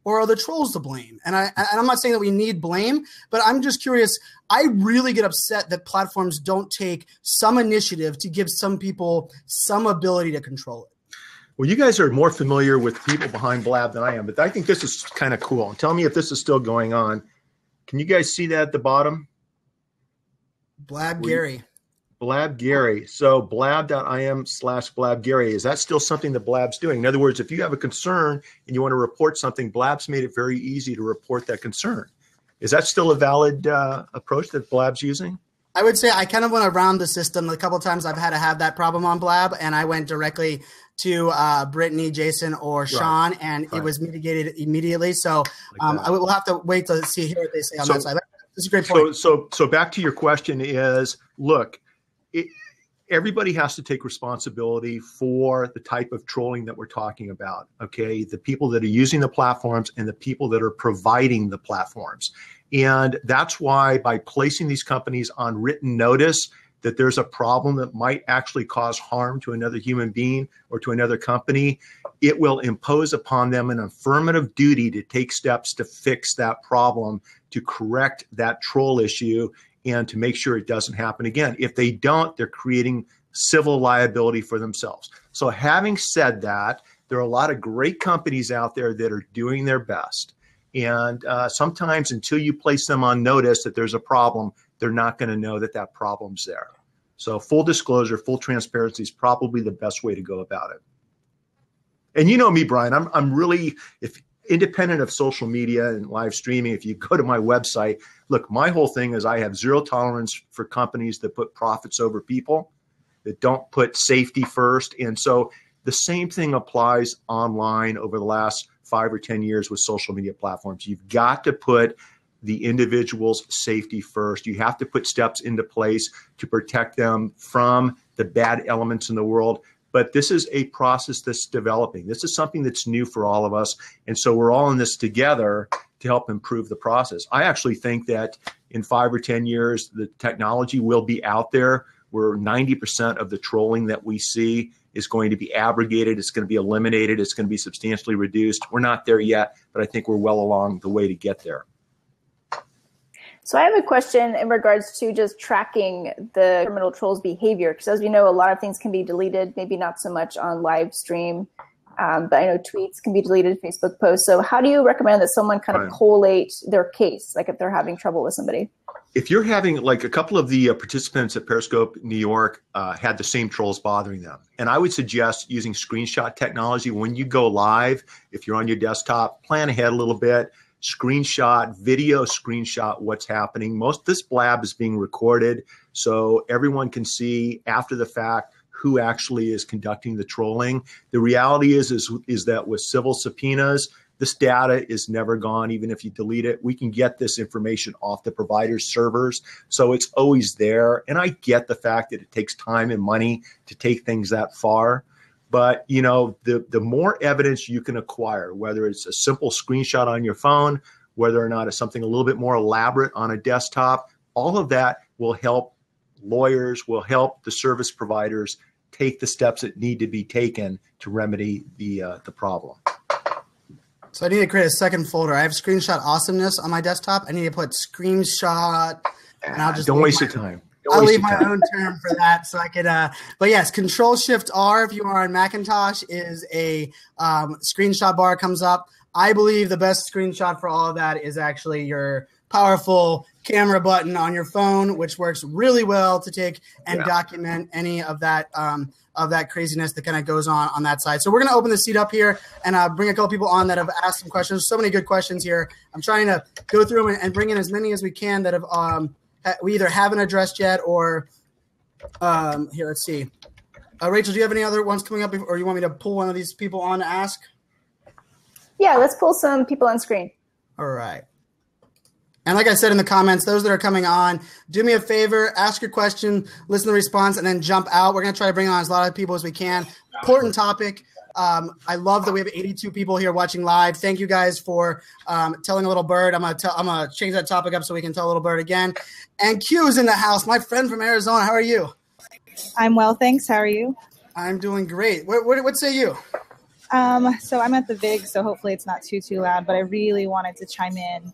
[SPEAKER 1] Or are the trolls to blame? And I'm not saying that we need blame, but I'm just curious. I really get upset that platforms don't take some initiative to give some people some ability to control it.
[SPEAKER 3] Well, you guys are more familiar with people behind Blab than I am, but I think this is kind of cool. Tell me if this is still going on. Can you guys see that at the bottom?
[SPEAKER 1] Blab Gary.
[SPEAKER 3] Blab Gary. So blab.im/Blab Gary. Is that still something that Blab's doing? In other words, if you have a concern and you want to report something, Blab's made it very easy to report that concern. Is that still a valid approach that Blab's using?
[SPEAKER 1] I would say I kind of went around the system. A couple of times I've had to have that problem on Blab, and I went directly to Brittany, Jason, or Sean, and it was mitigated immediately. So I will have to wait to see here what they say on that side. That's a great point.
[SPEAKER 3] So back to your question is, look, everybody has to take responsibility for the type of trolling that we're talking about, okay? The people that are using the platforms and the people that are providing the platforms. And that's why by placing these companies on written notice that there's a problem that might actually cause harm to another human being or to another company, it will impose upon them an affirmative duty to take steps to fix that problem, to correct that troll issue, and to make sure it doesn't happen again. If they don't, they're creating civil liability for themselves. So having said that, there are a lot of great companies out there that are doing their best. And sometimes until you place them on notice that there's a problem, they're not going to know that that problem's there. So full disclosure, full transparency is probably the best way to go about it. And you know me, Brian, I'm really, if independent of social media and live streaming, if you go to my website, look, my whole thing is I have zero tolerance for companies that put profits over people, that don't put safety first. And so the same thing applies online over the last 5 or 10 years with social media platforms. You've got to put the individual's safety first. You have to put steps into place to protect them from the bad elements in the world. But this is a process that's developing. This is something that's new for all of us. And so we're all in this together to help improve the process. I actually think that in 5 or 10 years, the technology will be out there where 90% of the trolling that we see is going to be abrogated. It's going to be eliminated. It's going to be substantially reduced. We're not there yet, but I think we're well along the way to get there.
[SPEAKER 2] So I have a question in regards to just tracking the criminal trolls' behavior, because as we know, a lot of things can be deleted, maybe not so much on live stream, but I know tweets can be deleted, Facebook posts. So how do you recommend that someone kind of collate their case, like if they're having trouble with somebody?
[SPEAKER 3] If you're having, like a couple of the participants at Periscope New York had the same trolls bothering them. And I would suggest using screenshot technology. When you go live, if you're on your desktop, plan ahead a little bit. Video screenshot what's happening. This blab is being recorded, so everyone can see after the fact who actually is conducting the trolling. The reality is that with civil subpoenas, this data is never gone. Even if you delete it, we can get this information off the provider's servers, so it's always there. And I get the fact that it takes time and money to take things that far. But, you know, the more evidence you can acquire, whether it's a simple screenshot on your phone, whether or not it's something a little bit more elaborate on a desktop, all of that will help lawyers, will help the service providers take the steps that need to be taken to remedy the problem.
[SPEAKER 1] So I need to create a second folder. I have screenshot awesomeness on my desktop. I need to put screenshot, and I'll just
[SPEAKER 3] don't waste your time.
[SPEAKER 1] I'll leave my own term for that so I could, but yes, Control-Shift-R if you are on Macintosh is a screenshot bar comes up. I believe the best screenshot for all of that is actually your powerful camera button on your phone, which works really well to take and document any of that craziness that kind of goes on that side. So we're going to open the seat up here and bring a couple people on that have asked some questions. So many good questions here. I'm trying to go through them and bring in as many as we can that have we either haven't addressed yet or here, let's see. Rachel, do you have any other ones coming up or you want me to pull one of these people on to ask?
[SPEAKER 2] Yeah, let's pull some people on screen.
[SPEAKER 1] All right. And like I said in the comments, those that are coming on, do me a favor, ask your question, listen to the response, and then jump out. We're going to try to bring on as a lot of people as we can. Important topic. I love that we have 82 people here watching live. Thank you guys for telling a little bird. I'm gonna change that topic up so we can tell a little bird again. And Q is in the house, my friend from Arizona. How are you?
[SPEAKER 4] I'm well, thanks. How are you?
[SPEAKER 1] I'm doing great. What say you?
[SPEAKER 4] So I'm at the VIG, so hopefully it's not too loud, but I really wanted to chime in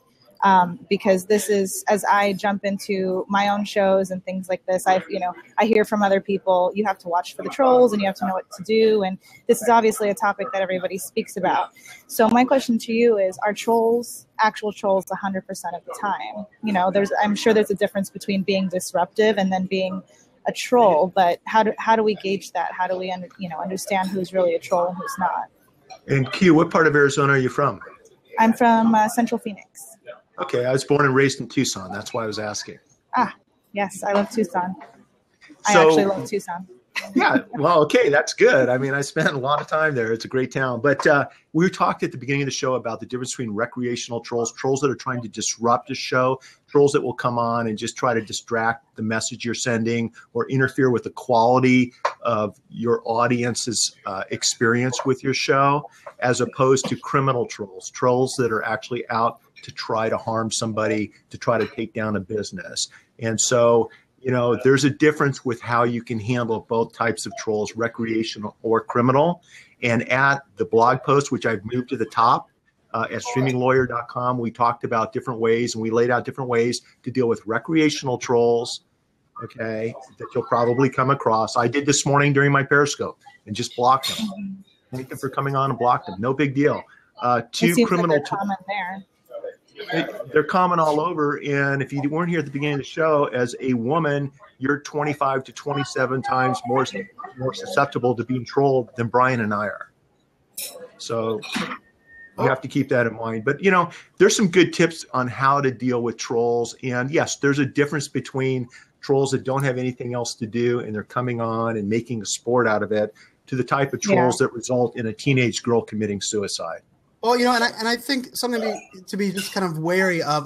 [SPEAKER 4] because this is, as I jump into my own shows and things like this, I hear from other people, you have to watch for the trolls and you have to know what to do. And this is obviously a topic that everybody speaks about. So my question to you is, are trolls actual trolls 100% of the time? I'm sure there's a difference between being disruptive and then being a troll, but how do we gauge that? How do we understand who's really a troll and who's not?
[SPEAKER 3] And Q, what part of Arizona are you from?
[SPEAKER 4] I'm from Central Phoenix.
[SPEAKER 3] Okay, I was born and raised in Tucson. That's why I was asking.
[SPEAKER 4] Yes, I love Tucson. I
[SPEAKER 3] So-
[SPEAKER 4] actually love Tucson.
[SPEAKER 3] Yeah, well, okay, that's good. I mean, I spent a lot of time there. It's a great town. But we talked at the beginning of the show about the difference between recreational trolls that are trying to disrupt a show, trolls that will come on and just try to distract the message you're sending or interfere with the quality of your audience's experience with your show, as opposed to criminal trolls that are actually out to try to harm somebody, to try to take down a business. And so, there's a difference with how you can handle both types of trolls, recreational or criminal. And at the blog post, which I've moved to the top at streaminglawyer.com, we talked about different ways and we laid out different ways to deal with recreational trolls, okay, that you'll probably come across. I did this morning during my Periscope and just blocked them. Thank them for coming on and blocked them. No big deal. Two criminal
[SPEAKER 4] like common there.
[SPEAKER 3] They're common all over. And if you weren't here at the beginning of the show, as a woman, you're 25 to 27 times more susceptible to being trolled than Brian and I are. So you have to keep that in mind. But, there's some good tips on how to deal with trolls. And yes, there's a difference between trolls that don't have anything else to do and they're coming on and making a sport out of it, to the type of trolls that result in a teenage girl committing suicide.
[SPEAKER 1] Well, and I think something to be just kind of wary of.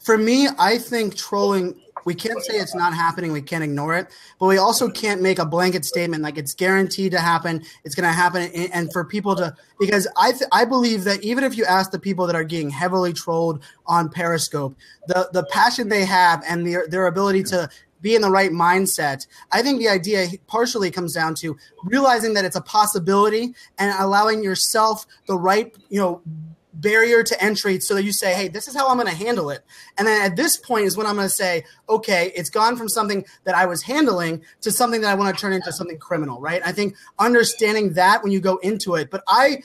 [SPEAKER 1] For me, I think trolling, we can't say it's not happening. We can't ignore it, but we also can't make a blanket statement like it's guaranteed to happen. It's going to happen. And for people to, because I believe that even if you ask the people that are getting heavily trolled on Periscope, the passion they have and their ability to be in the right mindset, I think the idea partially comes down to realizing that it's a possibility and allowing yourself the right, barrier to entry so that you say, hey, this is how I'm going to handle it. And then at this point is when I'm going to say, okay, it's gone from something that I was handling to something that I want to turn into something criminal, right? I think understanding that when you go into it. But I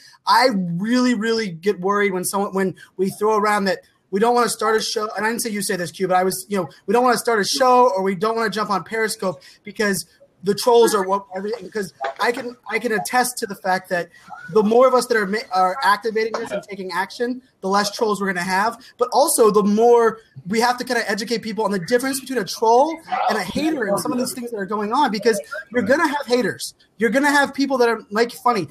[SPEAKER 1] really, really get worried when we throw around that we don't want to start a show. And I didn't say you say this, Q, but we don't want to start a show or we don't want to jump on Periscope because the trolls are everything. Because I can attest to the fact that the more of us that are activating this and taking action, the less trolls we're going to have. But also the more we have to kind of educate people on the difference between a troll and a hater and some of these things that are going on, because you're going to have haters. You're going to have people that are like funny.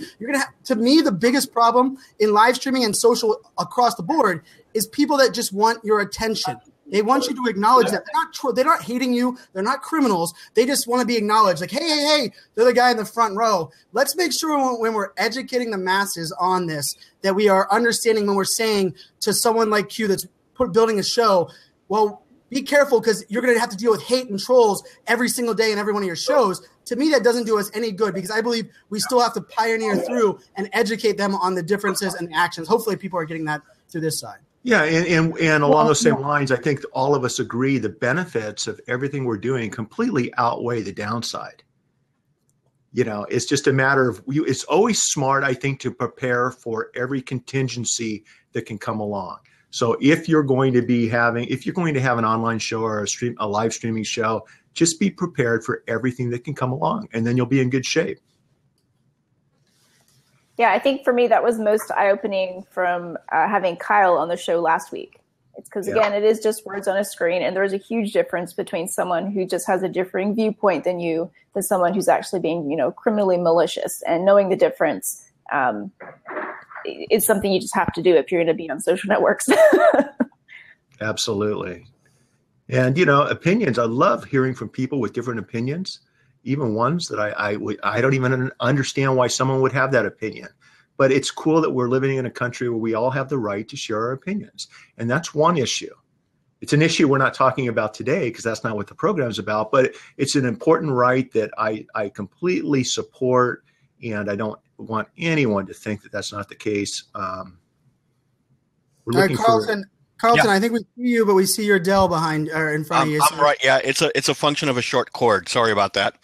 [SPEAKER 1] To me, the biggest problem in live streaming and social across the board is people that just want your attention. They want you to acknowledge that they're not hating you. They're not criminals. They just want to be acknowledged. Like, hey, they're the guy in the front row. Let's make sure when we're educating the masses on this, that we are understanding when we're saying to someone like Q that's building a show, well, be careful because you're going to have to deal with hate and trolls every single day in every one of your shows. To me, that doesn't do us any good because I believe we still have to pioneer through and educate them on the differences and the actions. Hopefully people are getting that through this side.
[SPEAKER 3] Yeah, and along those same lines, I think all of us agree the benefits of everything we're doing completely outweigh the downside. It's just a matter of it's always smart, I think, to prepare for every contingency that can come along. So if you're going to have an online show or a live streaming show, just be prepared for everything that can come along, and then you'll be in good shape.
[SPEAKER 2] Yeah, I think for me that was most eye-opening from having Kyle on the show last week. It's because, again, it is just words on a screen, and there's a huge difference between someone who just has a differing viewpoint than you, than someone who's actually being, criminally malicious. And knowing the difference is something you just have to do if you're going to be on social networks.
[SPEAKER 3] Absolutely. And, you know, opinions, I love hearing from people with different opinions, even ones that I don't even understand why someone would have that opinion. But it's cool that we're living in a country where we all have the right to share our opinions. And that's one issue. It's an issue we're not talking about today because that's not what the program is about, but it's an important right that I completely support, and I don't want anyone to think that that's not the case. We're
[SPEAKER 1] looking Carlton. Carlton, yeah. I think we see you, but we see your Dell behind or in front of you.
[SPEAKER 5] I'm right. Yeah, it's a function of a short cord. Sorry about that.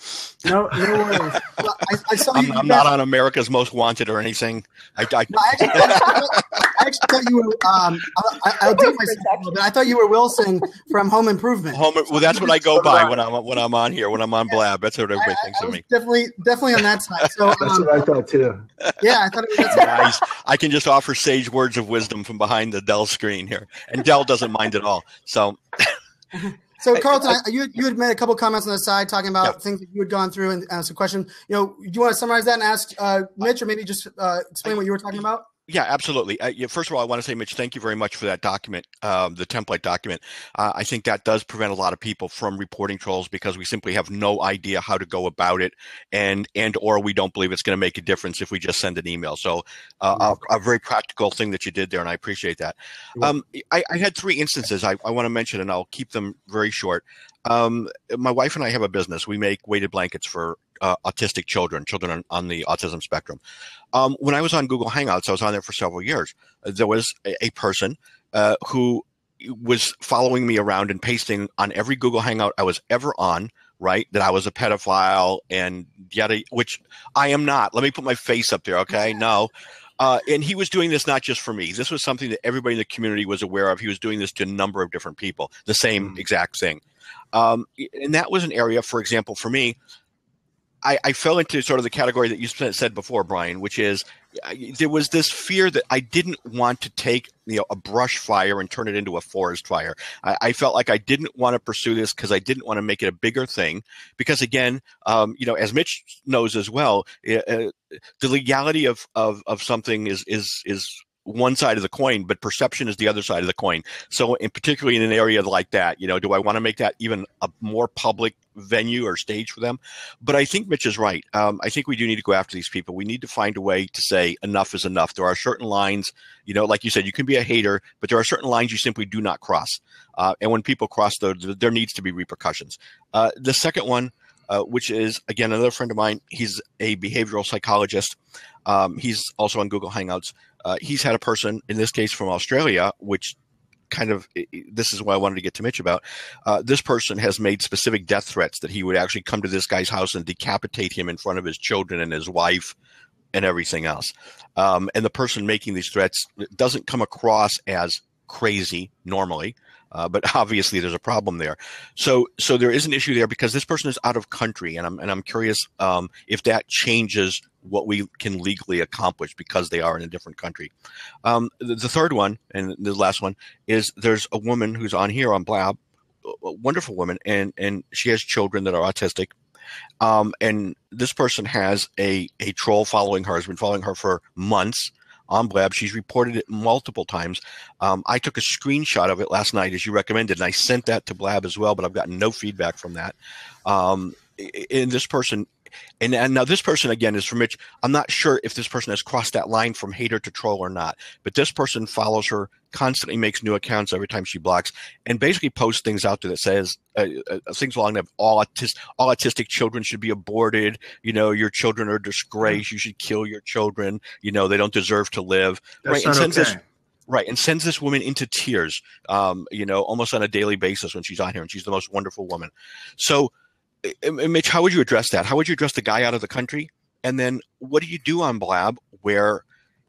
[SPEAKER 1] No worries. Well, I saw you.
[SPEAKER 5] I'm not on America's Most Wanted or anything.
[SPEAKER 1] I actually thought you were. I'll date myself, but I thought you were Wilson from Home Improvement.
[SPEAKER 5] Well, that's what I go by when I'm on here. When I'm on Blab, that's what everybody thinks of me.
[SPEAKER 1] Definitely on that side. So
[SPEAKER 3] that's what I thought too.
[SPEAKER 1] Yeah, I thought it was
[SPEAKER 5] nice. I can just offer sage words of wisdom from behind the Dell screen here. And Dell doesn't mind at all. So
[SPEAKER 1] Carlton, you had made a couple comments on the side talking about things that you had gone through and asked a question. You know, do you want to summarize that and ask Mitch, or maybe just explain what you were talking about?
[SPEAKER 5] Yeah, absolutely. First of all, I want to say, Mitch, thank you very much for that document, the template document. I think that does prevent a lot of people from reporting trolls because we simply have no idea how to go about it, and or we don't believe it's going to make a difference if we just send an email. So a very practical thing that you did there, and I appreciate that. I had 3 instances I want to mention, and I'll keep them very short. My wife and I have a business. We make weighted blankets for autistic children on the autism spectrum. When I was on Google Hangouts, I was on there for several years. There was a person who was following me around and pasting on every Google Hangout I was ever on, right, that I was a pedophile and yada, which I am not. Let me put my face up there, okay? No. And he was doing this not just for me. This was something that everybody in the community was aware of. He was doing this to a number of different people, the same exact thing. And that was an area, for example, for me, I fell into sort of the category that you said before, Brian, which is there was this fear that I didn't want to take a brush fire and turn it into a forest fire. I felt like I didn't want to pursue this because I didn't want to make it a bigger thing. Because again, as Mitch knows as well, the legality of something is one side of the coin, but perception is the other side of the coin. So particularly in an area like that, do I want to make that even a more public venue or stage for them? But I think Mitch is right. I think we do need to go after these people. We need to find a way to say enough is enough. There are certain lines, like you said, you can be a hater, but there are certain lines you simply do not cross. And when people cross those, there needs to be repercussions. The second one, which is, again, another friend of mine, he's a behavioral psychologist. He's also on Google Hangouts. He's had a person, in this case from Australia, which kind of, this is what I wanted to get to Mitch about. This person has made specific death threats that he would actually come to this guy's house and decapitate him in front of his children and his wife and everything else. And the person making these threats doesn't come across as crazy normally. But obviously there's a problem there. So there is an issue there because this person is out of country, and I'm curious if that changes what we can legally accomplish because they are in a different country. The third one, and the last one, is there's a woman who's on here on Blab, a wonderful woman, and she has children that are autistic. And this person has a troll following her, has been following her for months on Blab. She's reported it multiple times. I took a screenshot of it last night, as you recommended, and I sent that to Blab as well, but I've gotten no feedback from that. And this person, and now this person, again, is from Mitch. I'm not sure if this person has crossed that line from hater to troll or not, but this person follows her, constantly makes new accounts every time she blocks, and basically posts things out there that says things along that all autistic children should be aborted. Your children are a disgrace. You should kill your children. They don't deserve to live.
[SPEAKER 3] That's
[SPEAKER 5] right?
[SPEAKER 3] Not okay.
[SPEAKER 5] Right, and sends this woman into tears, almost on a daily basis when she's on here, and she's the most wonderful woman. So, Mitch, how would you address that? How would you address the guy out of the country? And then what do you do on Blab where,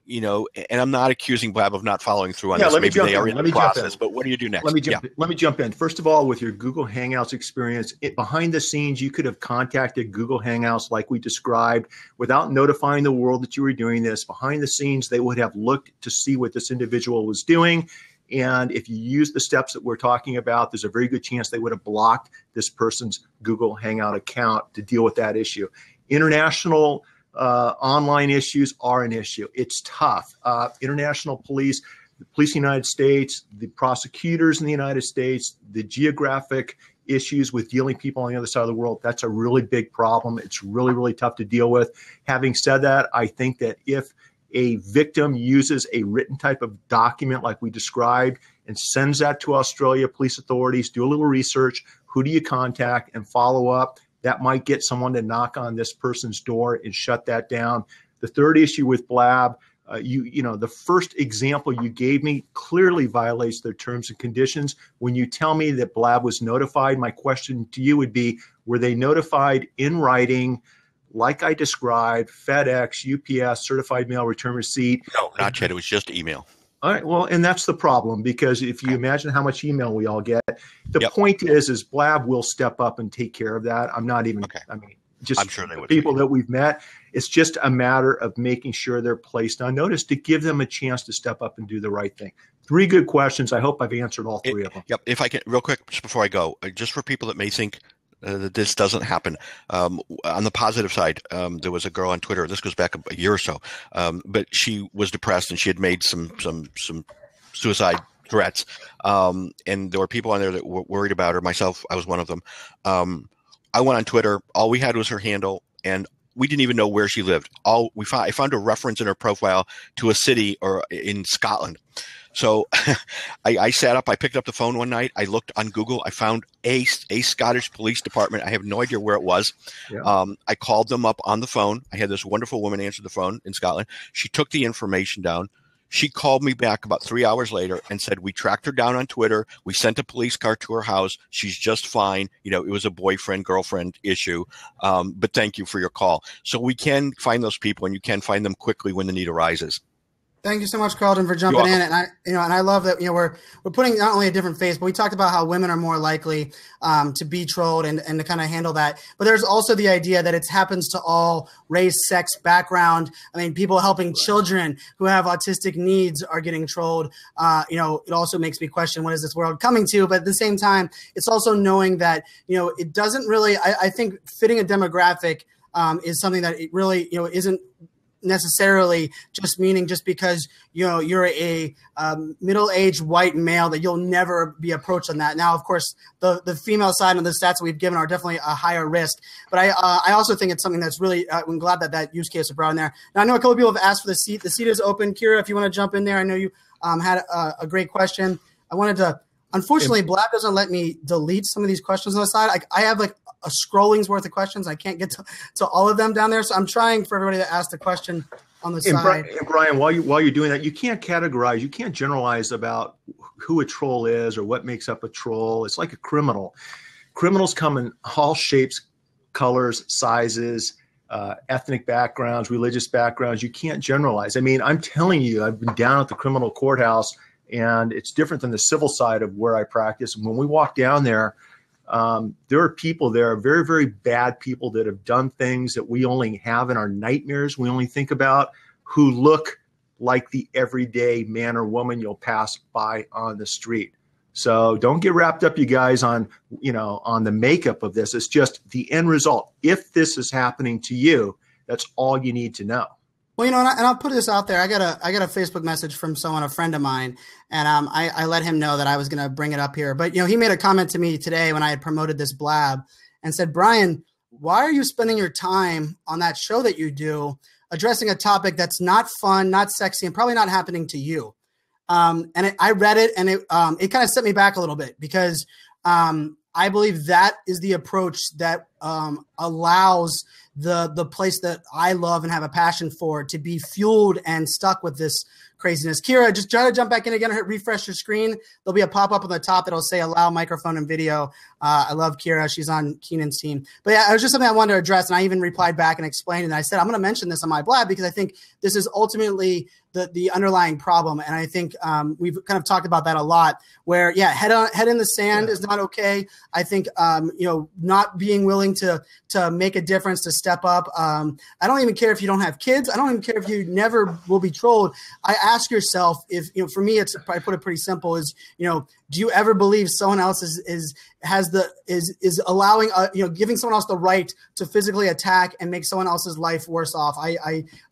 [SPEAKER 5] and I'm not accusing Blab of not following through on this. Maybe they are in the process, but what do you do next?
[SPEAKER 3] Let me jump in. First of all, with your Google Hangouts experience, behind the scenes, you could have contacted Google Hangouts like we described without notifying the world that you were doing this. Behind the scenes, they would have looked to see what this individual was doing. And if you use the steps that we're talking about, there's a very good chance they would have blocked this person's Google Hangout account to deal with that issue. International online issues are an issue. It's tough. International police, the police in the United States, the prosecutors in the United States, the geographic issues with dealing with people on the other side of the world. That's a really big problem. It's really, really tough to deal with. Having said that, I think that if a victim uses a written type of document like we described and sends that to Australia police authorities, do a little research, who do you contact and follow up, that might get someone to knock on this person's door and shut that down. The third issue with Blab, the first example you gave me clearly violates their terms and conditions. When you tell me that Blab was notified, my question to you would be, were they notified in writing, like I described, FedEx, UPS, certified mail return receipt?
[SPEAKER 5] No, not yet. It was just email.
[SPEAKER 3] All right. Well, and that's the problem, because if you imagine how much email we all get, the point is Blab will step up and take care of that. I'm not even, just I'm sure they would. People that we've met, it's just a matter of making sure they're placed on notice to give them a chance to step up and do the right thing. 3 good questions. I hope I've answered all 3 of them.
[SPEAKER 5] Yep. If I can, real quick, just before I go, just for people that may think that this doesn't happen, on the positive side, there was a girl on Twitter. This goes back a year or so, but she was depressed and she had made some suicide threats, and there were people on there that were worried about her. Myself, I was one of them. I went on Twitter. All we had was her handle, and we didn't even know where she lived. I found a reference in her profile to a city or in Scotland. So I sat up, I picked up the phone one night, I looked on Google, I found a Scottish police department. I have no idea where it was. Yeah. I called them up on the phone. I had this wonderful woman answer the phone in Scotland. She took the information down. She called me back about 3 hours later and said, we tracked her down on Twitter. We sent a police car to her house. She's just fine. It was a boyfriend-girlfriend issue. But thank you for your call. So we can find those people, and you can find them quickly when the need arises.
[SPEAKER 1] Thank you so much, Carlton, for jumping in. And I love that, we're putting not only a different face, but we talked about how women are more likely to be trolled and to kind of handle that. But there's also the idea that it happens to all race, sex, background. I mean, people helping children who have autistic needs are getting trolled. It also makes me question, what is this world coming to? But at the same time, it's also knowing that, it doesn't really, I think fitting a demographic is something that it really, isn't necessarily just meaning just because you're a middle-aged white male that you'll never be approached on that. Now, of course, the female side of the stats that we've given are definitely a higher risk, but I also think it's something that's really I'm glad that use case was brought in there. Now, I know a couple of people have asked for the seat. The seat is open. Kira, if you want to jump in there, I know you had a great question. I wanted to. Unfortunately, Blab doesn't let me delete some of these questions on the side. I have like a scrolling's worth of questions. I can't get to all of them down there. So I'm trying for everybody to ask the question on the side.
[SPEAKER 3] Brian, while you're doing that, you can't categorize, you can't generalize about who a troll is or what makes up a troll. It's like a criminal. Criminals come in all shapes, colors, sizes, ethnic backgrounds, religious backgrounds. You can't generalize. I mean, I'm telling you, I've been down at the criminal courthouse, and it's different than the civil side of where I practice. And when we walk down there, there are people there, very, very bad people that have done things that we only have in our nightmares. We only think about, who look like the everyday man or woman you'll pass by on the street. So don't get wrapped up, you guys, on the makeup of this. It's just the end result. If this is happening to you, that's all you need to know.
[SPEAKER 1] Well, and I'll put this out there. I got a Facebook message from a friend of mine, and I let him know that I was going to bring it up here. But he made a comment to me today when I had promoted this Blab, and said, "Brian, why are you spending your time on that show that you do, addressing a topic that's not fun, not sexy, and probably not happening to you?" I read it, and it kind of set me back a little bit, because I believe that is the approach that allows the place that I love and have a passion for to be fueled and stuck with this craziness. Kira, just try to jump back in again or hit refresh your screen. There'll be a pop-up on the top that'll say allow microphone and video. I love Kira. She's on Keenan's team. But yeah, it was just something I wanted to address, and I even replied back and explained, and I said, I'm going to mention this on my Blab because I think this is ultimately the underlying problem. And I think we've kind of talked about that a lot, where, yeah, head in the sand is not okay. I think, not being willing to make a difference, to step up. I don't even care if you don't have kids. I don't even care if you never will be trolled. I ask yourself if, for me, I put it pretty simple, is, do you ever believe someone else is allowing, giving someone else the right to physically attack and make someone else's life worse off?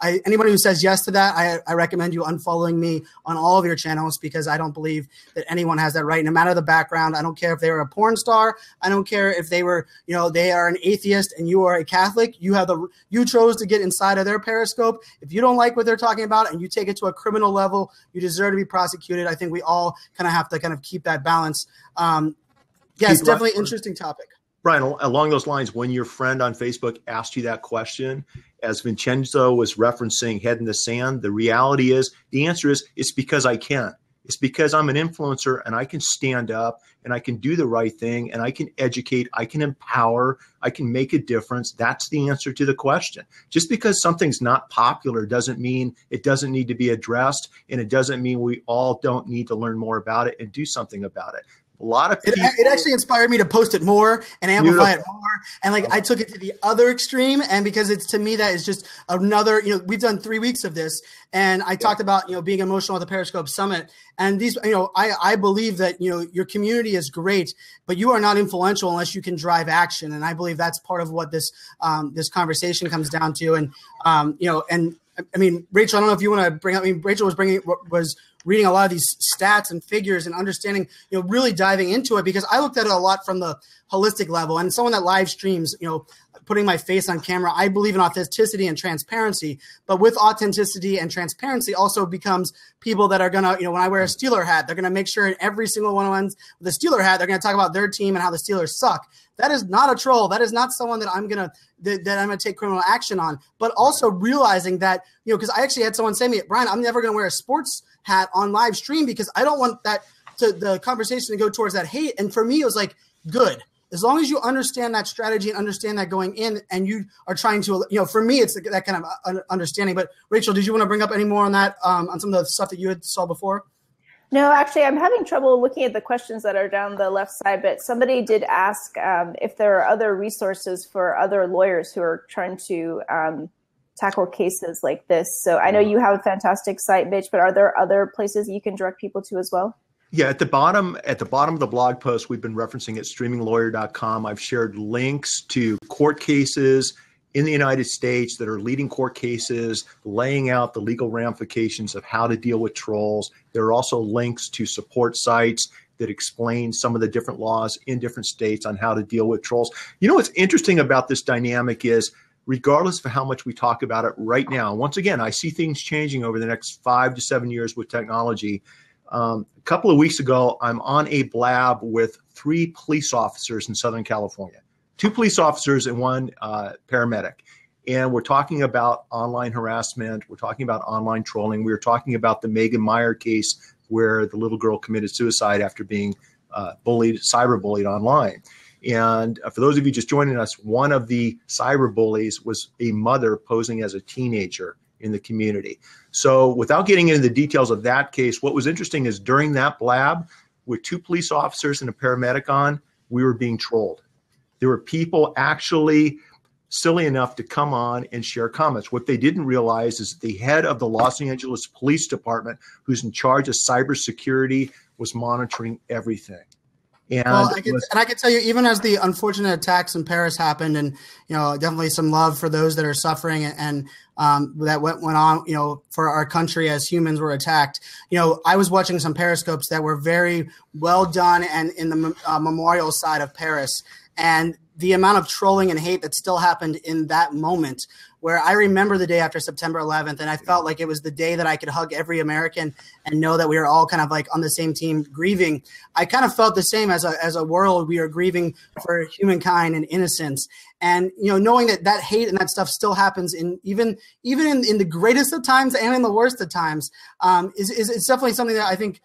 [SPEAKER 1] Anybody who says yes to that, I recommend you unfollowing me on all of your channels, because I don't believe that anyone has that right, no matter the background. I don't care if they were a porn star. I don't care if they were, they are an atheist and you are a Catholic. You chose to get inside of their Periscope. If you don't like what they're talking about and you take it to a criminal level, you deserve to be prosecuted. I think we all kind of have to kind of keep that balance. It's definitely an interesting topic.
[SPEAKER 3] Brian, along those lines, when your friend on Facebook asked you that question, as Vincenzo was referencing head in the sand, the reality is, the answer is, it's because I can. It's because I'm an influencer and I can stand up and I can do the right thing and I can educate, I can empower, I can make a difference. That's the answer to the question. Just because something's not popular doesn't mean it doesn't need to be addressed, and it doesn't mean we all don't need to learn more about it and do something about it. A lot of people,
[SPEAKER 1] it actually inspired me to post it more and amplify it more. And I took it to the other extreme. And because it's, to me, that is just another, we've done 3 weeks of this, and I talked about, being emotional at the Periscope Summit. And these, I believe that, your community is great, but you are not influential unless you can drive action. And I believe that's part of what this conversation comes down to. And, Rachel, I don't know if you want to bring up, Rachel was reading a lot of these stats and figures and understanding, really diving into it, because I looked at it a lot from the holistic level. And someone that live streams, putting my face on camera, I believe in authenticity and transparency, but with authenticity and transparency also becomes people that are going to, when I wear a Steeler hat, they're going to make sure in every single one of them with a Steeler hat, they're going to talk about their team and how the Steelers suck. That is not a troll. That is not someone that I'm going to take criminal action on, but also realizing that, because I actually had someone say to me, Brian, I'm never going to wear a sports hat on live stream because I don't want the conversation to go towards that hate. And for me, it was like, good. As long as you understand that strategy and understand that going in, and you are trying to, for me, it's that kind of understanding. But Rachel, did you want to bring up any more on that, on some of the stuff that you had saw before?
[SPEAKER 2] No, actually, I'm having trouble looking at the questions that are down the left side, but somebody did ask if there are other resources for other lawyers who are trying to tackle cases like this. So I know you have a fantastic site, Mitch, but are there other places you can direct people to as well?
[SPEAKER 3] Yeah, at the bottom of the blog post we've been referencing at streaminglawyer.com, I've shared links to court cases in the United States that are leading court cases, laying out the legal ramifications of how to deal with trolls. There are also links to support sites that explain some of the different laws in different states on how to deal with trolls. What's interesting about this dynamic is, regardless of how much we talk about it right now, once again, I see things changing over the next 5 to 7 years with technology. A couple of weeks ago, I'm on a blab with 3 police officers in Southern California, 2 police officers and 1 paramedic. And we're talking about online harassment. We're talking about online trolling. We were talking about the Megan Meyer case where the little girl committed suicide after being cyberbullied online. And for those of you just joining us, one of the cyberbullies was a mother posing as a teenager in the community. So without getting into the details of that case, what was interesting is during that blab with 2 police officers and a paramedic on, we were being trolled. There were people actually silly enough to come on and share comments. What they didn't realize is the head of the Los Angeles Police Department, who's in charge of cybersecurity, was monitoring everything. And
[SPEAKER 1] I can tell you, even as the unfortunate attacks in Paris happened, and definitely some love for those that are suffering and that went on, for our country as humans were attacked. I was watching some Periscopes that were very well done and in the memorial side of Paris, and the amount of trolling and hate that still happened in that moment, where I remember the day after September 11th, and I felt like it was the day that I could hug every American and know that we were all kind of like on the same team grieving. I kind of felt the same as a world. We are grieving for humankind and innocence. And, knowing that hate and that stuff still happens even in the greatest of times and in the worst of times, is definitely something that I think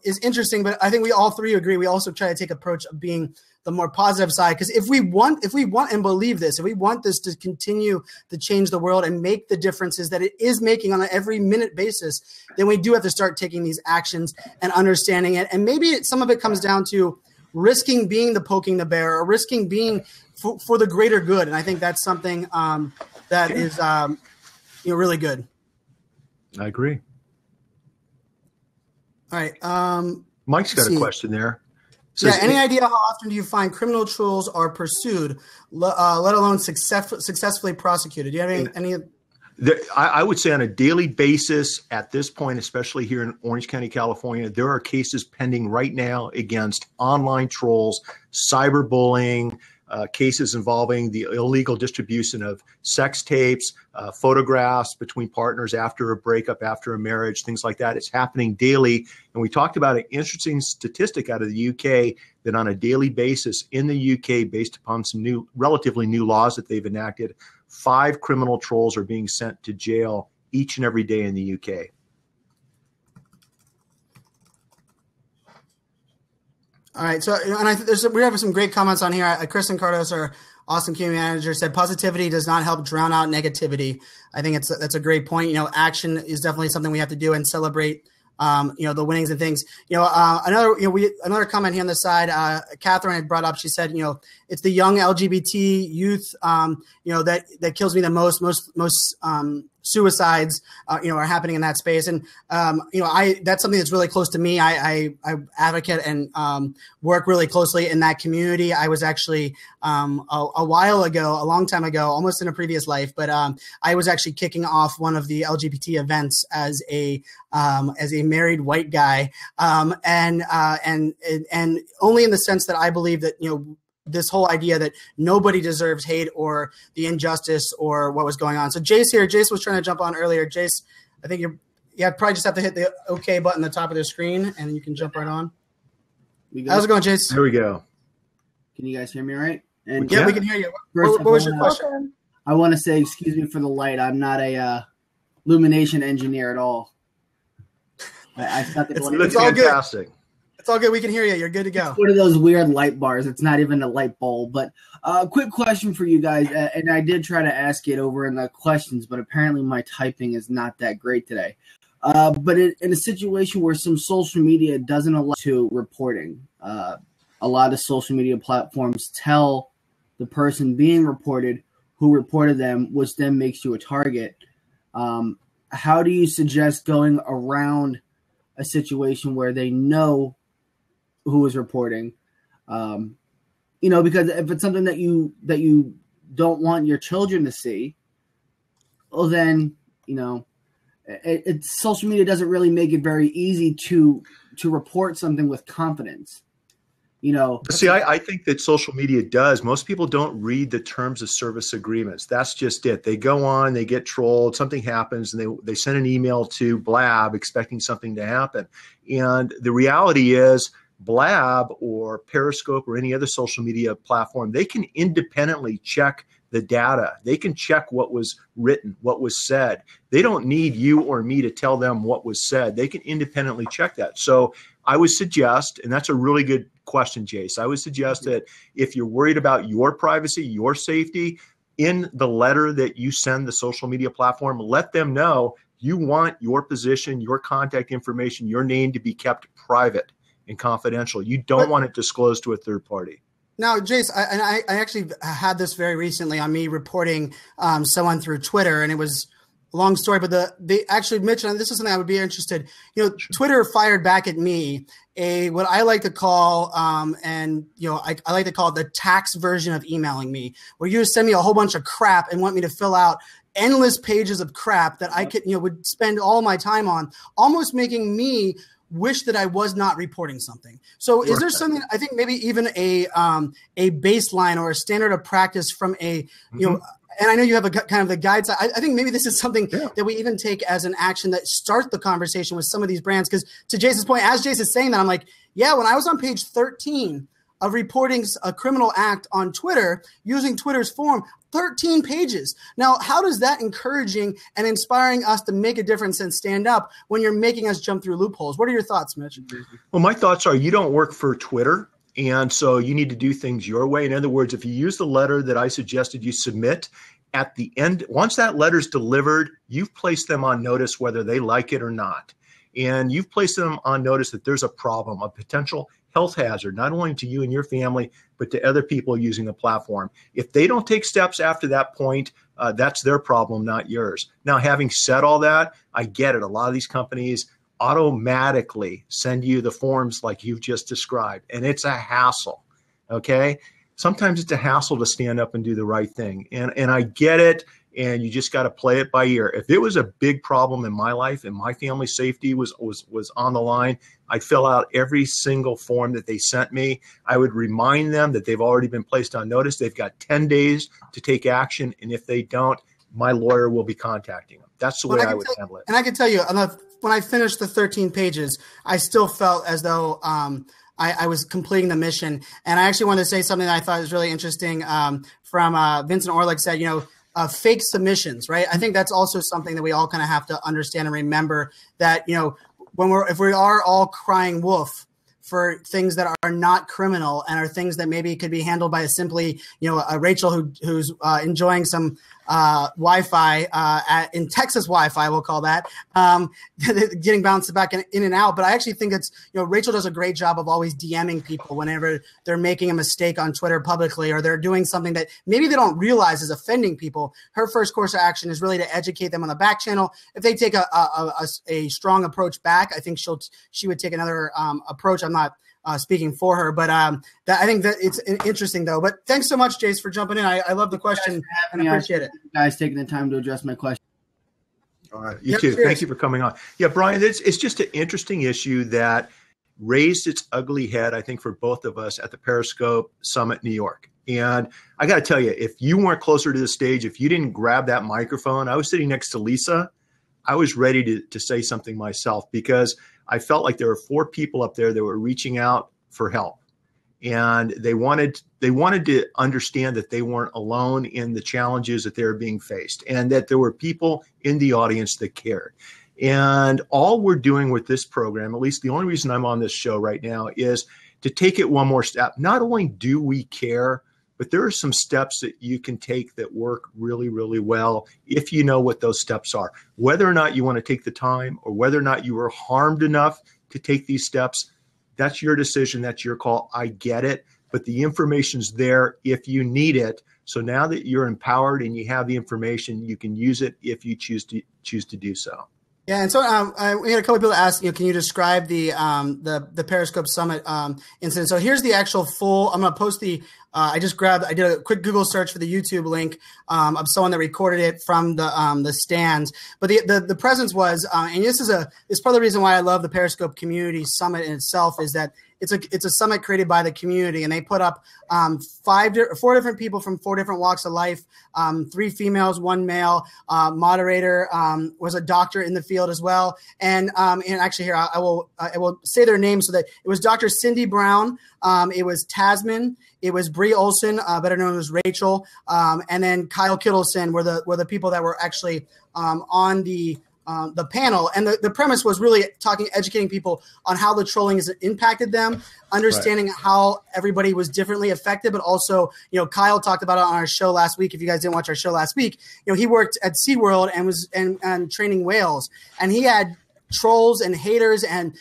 [SPEAKER 1] is interesting. But I think we all 3 agree. We also try to take approach of being the more positive side, because if we want and believe this, if we want this to continue to change the world and make the differences that it is making on an every minute basis, then we do have to start taking these actions and understanding it. And maybe some of it comes down to risking being the poking the bear, or risking being for the greater good. And I think that's something that is really good.
[SPEAKER 3] I agree.
[SPEAKER 1] All right.
[SPEAKER 3] Mike's got a question there.
[SPEAKER 1] Says, any idea how often do you find criminal trolls are pursued, let alone successfully prosecuted? Do you have any?
[SPEAKER 3] I would say on a daily basis at this point, especially here in Orange County, California, there are cases pending right now against online trolls, cyberbullying, cases involving the illegal distribution of sex tapes, photographs between partners after a breakup, after a marriage, things like that. It's happening daily. And we talked about an interesting statistic out of the UK that on a daily basis in the UK, based upon some relatively new laws that they've enacted, 5 criminal trolls are being sent to jail each and every day in the UK.
[SPEAKER 1] All right, so and we have some great comments on here. Kristen Cardos, our awesome community manager, said positivity does not help drown out negativity. I think that's a great point. Action is definitely something we have to do and celebrate. The winnings and things. Another comment here on the side. Catherine had brought up. She said, it's the young LGBT youth, that kills me the most. Most suicides, are happening in that space, and that's something that's really close to me. I advocate and work really closely in that community. I was actually a while ago, a long time ago, almost in a previous life, but I was actually kicking off one of the LGBT events as a married white guy, and only in the sense that I believe that this whole idea that nobody deserves hate or the injustice or what was going on. So Jace here, Jace was trying to jump on earlier. Jace, I think you probably just have to hit the OK button at the top of the screen and you can jump right on. How's it going, Jace?
[SPEAKER 3] There we go.
[SPEAKER 6] Can you guys hear me all right? And
[SPEAKER 1] we can hear you. What was your question?
[SPEAKER 6] I want to say, excuse me for the light. I'm not a illumination engineer at all. I thought that
[SPEAKER 3] it's all fantastic.
[SPEAKER 1] Good. It's all good. We can hear you. You're good to go.
[SPEAKER 6] It's one of those weird light bars. It's not even a light bulb. But quick question for you guys. And I did try to ask it over in the questions, but apparently my typing is not that great today. But in a situation where some social media doesn't allow to reporting, a lot of social media platforms tell the person being reported who reported them, which then makes you a target. How do you suggest going around a situation where they know who is reporting, because if it's something that you don't want your children to see, well then, social media doesn't really make it very easy to report something with confidence.
[SPEAKER 3] See, I think that social media does. Most people don't read the terms of service agreements. That's just it. They go on, they get trolled, something happens, and they send an email to Blab expecting something to happen. And the reality is, Blab or Periscope or any other social media platform, they can independently check the data. They can check what was written, what was said. They don't need you or me to tell them what was said. They can independently check that. So I would suggest, and that's a really good question, Jace, I would suggest that if you're worried about your privacy, your safety, in the letter that you send the social media platform, let them know you want your position, your contact information, your name to be kept private and confidential. You don't want it disclosed to a third party.
[SPEAKER 1] Now, Jace, I actually had this very recently on me reporting someone through Twitter, and it was a long story, but the actually, Mitch, and this is something I would be interested. Twitter fired back at me what I like to call, I like to call it the tax version of emailing me, where you just send me a whole bunch of crap and want me to fill out endless pages of crap that I could, would spend all my time on, almost making me wish that I was not reporting something. So is there something, I think maybe even a baseline or a standard of practice from and I know you have a kind of the guides. I think maybe this is something that we even take as an action that start the conversation with some of these brands. Because to Jason's point, as Jason is saying that, I'm like, yeah, when I was on page 13 of reporting a criminal act on Twitter using Twitter's form, 13 pages. Now, how does that encouraging and inspiring us to make a difference and stand up when you're making us jump through loopholes? What are your thoughts, Mitch?
[SPEAKER 3] Well, my thoughts are you don't work for Twitter, and so you need to do things your way. In other words, if you use the letter that I suggested you submit, at the end, once that letter's delivered, you've placed them on notice whether they like it or not. And you've placed them on notice that there's a problem, a potential health hazard, not only to you and your family, but to other people using the platform. If they don't take steps after that point, that's their problem, not yours. Now, having said all that, I get it. A lot of these companies automatically send you the forms like you've just described. And it's a hassle. Okay. Sometimes it's a hassle to stand up and do the right thing. And I get it. And you just got to play it by ear. If it was a big problem in my life and my family's safety was on the line, I'd fill out every single form that they sent me. I would remind them that they've already been placed on notice. They've got 10 days to take action. And if they don't, my lawyer will be contacting them. That's the way I would handle it.
[SPEAKER 1] And I can tell you, when I finished the 13 pages, I still felt as though I was completing the mission. And I actually wanted to say something that I thought was really interesting from Vincent Orlick said, fake submissions, right? I think that's also something that we all kind of have to understand and remember that, if we are all crying wolf for things that are not criminal and are things that maybe could be handled by a Rachel who's enjoying some Wi-Fi in Texas Wi-Fi, we'll call that, getting bounced back in and out. But I actually think it's, Rachel does a great job of always DMing people whenever they're making a mistake on Twitter publicly, or they're doing something that maybe they don't realize is offending people. Her first course of action is really to educate them on the back channel. If they take a strong approach back, I think she would take another approach. I'm not speaking for her, but I think that it's interesting though. But thanks so much, Jace, for jumping in. I love the question and appreciate it.
[SPEAKER 6] Guys, taking the time to address my question.
[SPEAKER 3] All right, you too. Cheers. Thank you for coming on. Yeah, Brian, it's just an interesting issue that raised its ugly head, I think, for both of us at the Periscope Summit, New York. And I got to tell you, if you weren't closer to the stage, if you didn't grab that microphone, I was sitting next to Lisa. I was ready to say something myself, because I felt like there were 4 people up there that were reaching out for help. And they wanted to understand that they weren't alone in the challenges that they were being faced, and that there were people in the audience that cared. And all we're doing with this program, at least the only reason I'm on this show right now, is to take it one more step. Not only do we care, but there are some steps that you can take that work really, really well if you know what those steps are. Whether or not you want to take the time, or whether or not you were harmed enough to take these steps, that's your decision. That's your call. I get it. But the information's there if you need it. So now that you're empowered and you have the information, you can use it if you choose to do so.
[SPEAKER 1] Yeah, and so we had a couple of people ask, can you describe the Periscope Summit incident? So here's the actual full. I'm going to post the. I did a quick Google search for the YouTube link of someone that recorded it from the stands. But the presence was, and this is part of the reason why I love the Periscope Community Summit in itself, is that it's a summit created by the community, and they put up 4 different people from 4 different walks of life, 3 females, 1 male. Moderator was a doctor in the field as well, and actually here I will say their names, so that it was Dr. Cindy Brown, it was Tasman, it was Bree Olson, better known as Rachel, and then Kyle Kittleson were the people that were actually on the panel. And the premise was really educating people on how the trolling has impacted them, understanding how everybody was differently affected, but also, Kyle talked about it on our show last week. If you guys didn't watch our show last week, he worked at SeaWorld and was and training whales, and he had trolls and haters and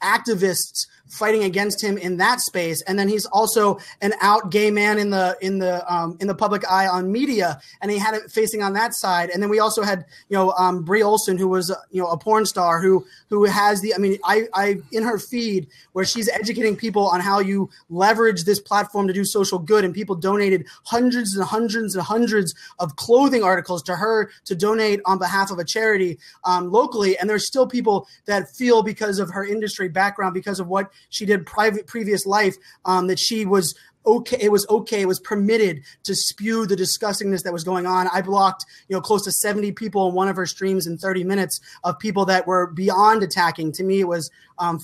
[SPEAKER 1] activists fighting against him in that space. And then he's also an out gay man in the public eye on media, and he had it facing on that side. And then we also had Bree Olson, who was a porn star who has I in her feed where she's educating people on how you leverage this platform to do social good, and people donated hundreds and hundreds and hundreds of clothing articles to her to donate on behalf of a charity locally. And there's still people that feel, because of her industry background, because of what she did previous life, that she was okay. It was permitted to spew the disgustingness that was going on. I blocked, close to 70 people in one of her streams in 30 minutes of people that were beyond attacking. To me, it was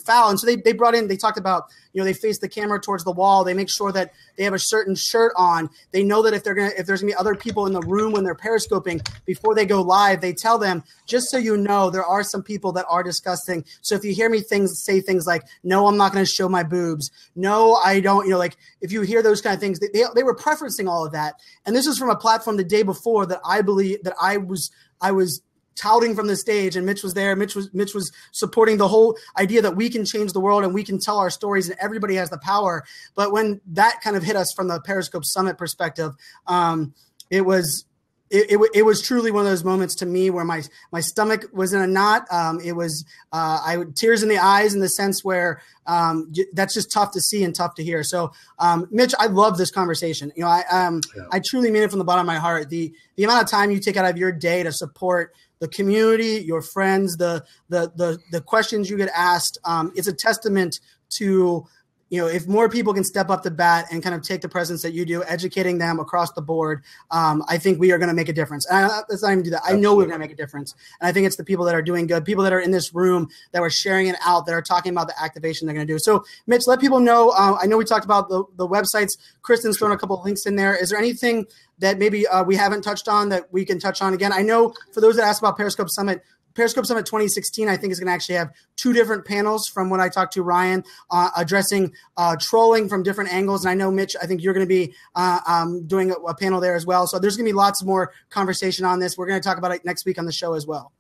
[SPEAKER 1] foul. And so they brought in, they talked about, they face the camera towards the wall. They make sure that they have a certain shirt on. They know that if there's gonna be other people in the room when they're periscoping before they go live, they tell them, just so you know, there are some people that are disgusting. So if you hear me say things like, no, I'm not going to show my boobs. No, I don't, if you hear those kind of things, they were preferencing all of that. And this is from a platform the day before that I believe that I was touting from the stage, and Mitch was there. Mitch was supporting the whole idea that we can change the world and we can tell our stories and everybody has the power. But when that kind of hit us from the Periscope Summit perspective, it was it was truly one of those moments to me where my stomach was in a knot. It was tears in the eyes, in the sense where that's just tough to see and tough to hear. So, Mitch, I love this conversation. I truly mean it from the bottom of my heart. The amount of time you take out of your day to support the community, your friends, the questions you get asked, it's a testament to, if more people can step up to bat and kind of take the presence that you do, educating them across the board, I think we are going to make a difference. And let's not even do that. I know we're going to make a difference. And I think it's the people that are doing good, people that are in this room that are sharing it out, that are talking about the activation they're going to do. So, Mitch, let people know. I know we talked about the websites. Kristen's thrown a couple of links in there. Is there anything that maybe we haven't touched on that we can touch on again? I know for those that asked about Periscope Summit 2016, I think, is going to actually have 2 different panels from what I talked to Ryan, addressing trolling from different angles. And I know, Mitch, I think you're going to be doing a panel there as well. So there's going to be lots more conversation on this. We're going to talk about it next week on the show as well.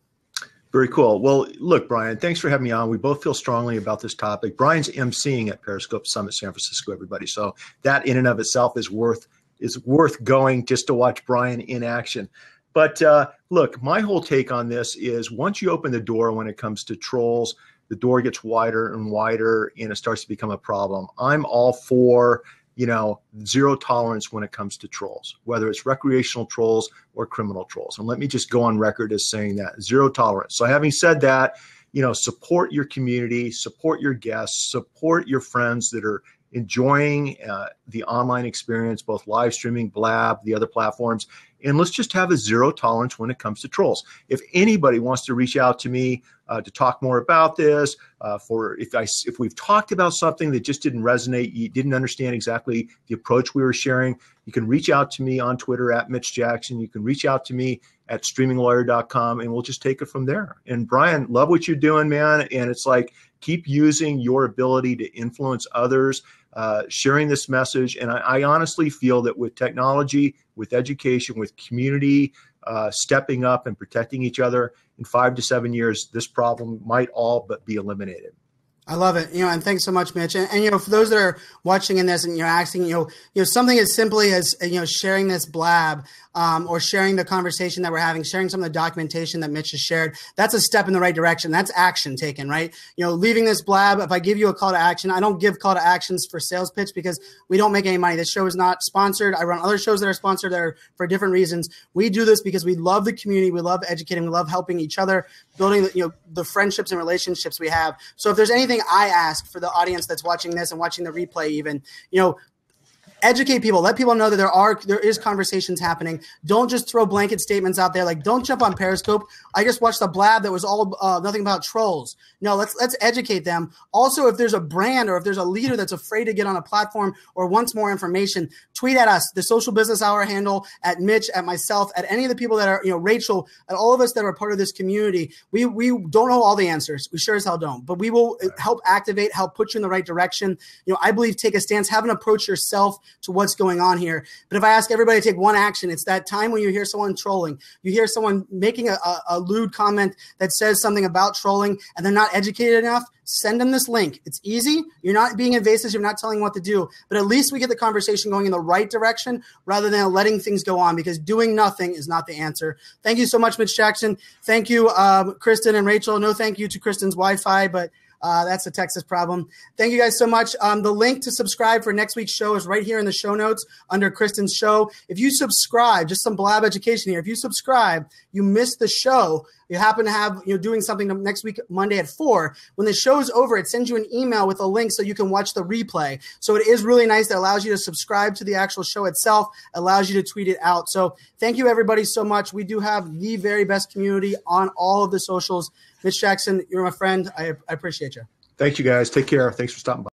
[SPEAKER 3] Very cool. Well, look, Brian, thanks for having me on. We both feel strongly about this topic. Brian's emceeing at Periscope Summit San Francisco, everybody. So that in and of itself is worth going just to watch Brian in action. But look, my whole take on this is once you open the door when it comes to trolls, the door gets wider and wider and it starts to become a problem. I'm all for, zero tolerance when it comes to trolls, whether it's recreational trolls or criminal trolls. And let me just go on record as saying that, zero tolerance. So having said that, support your community, support your guests, support your friends that are enjoying the online experience, both live streaming, Blab, the other platforms. And let's just have a zero tolerance when it comes to trolls. If anybody wants to reach out to me to talk more about this, if we've talked about something that just didn't resonate, you didn't understand exactly the approach we were sharing, you can reach out to me on Twitter at Mitch Jackson. You can reach out to me at streaminglawyer.com, and we'll just take it from there. And Brian, love what you're doing, man. And it's like, keep using your ability to influence others, sharing this message. And I honestly feel that with technology, with education, with community stepping up and protecting each other, in 5 to 7 years, this problem might all but be eliminated.
[SPEAKER 1] I love it. And thanks so much, Mitch. And for those that are watching in this and you're asking, something as simply as, sharing this Blab, or sharing the conversation that we're having, sharing some of the documentation that Mitch has shared, that's a step in the right direction. That's action taken, right? Leaving this Blab, if I give you a call to action, I don't give call to actions for sales pitch because we don't make any money. This show is not sponsored. I run other shows that are sponsored that are for different reasons. We do this because we love the community. We love educating. We love helping each other, building the friendships and relationships we have. So if there's anything I ask for the audience that's watching this and watching the replay even, educate people, let people know that there is conversations happening. Don't just throw blanket statements out there. Like, don't jump on Periscope. I just watched a Blab that was all nothing about trolls. No, let's educate them. Also, if there's a brand or if there's a leader that's afraid to get on a platform or wants more information, tweet at us, the Social Business Hour handle, at Mitch, at myself, at any of the people that are, Rachel, at all of us that are part of this community. We don't know all the answers. We sure as hell don't, but we will help activate, help put you in the right direction. I believe take a stance, have an approach yourself to what's going on here. But if I ask everybody to take one action, it's that time when you hear someone trolling, you hear someone making a lewd comment that says something about trolling and they're not educated enough, send them this link. It's easy. You're not being invasive. You're not telling what to do, but at least we get the conversation going in the right direction rather than letting things go on, because doing nothing is not the answer. Thank you so much, Mitch Jackson. Thank you, Kristen and Rachel. No thank you to Kristen's Wi-Fi, but that's a Texas problem. Thank you guys so much. The link to subscribe for next week's show is right here in the show notes under Kristen's show. If you subscribe, just some Blab education here. If you subscribe, you miss the show. You happen to have, doing something next week, Monday at 4. When the show's over, it sends you an email with a link so you can watch the replay. So it is really nice. That allows you to subscribe to the actual show itself, allows you to tweet it out. So thank you, everybody, so much. We do have the very best community on all of the socials. Mitch Jackson, you're my friend. I appreciate you.
[SPEAKER 3] Thank you, guys. Take care. Thanks for stopping by.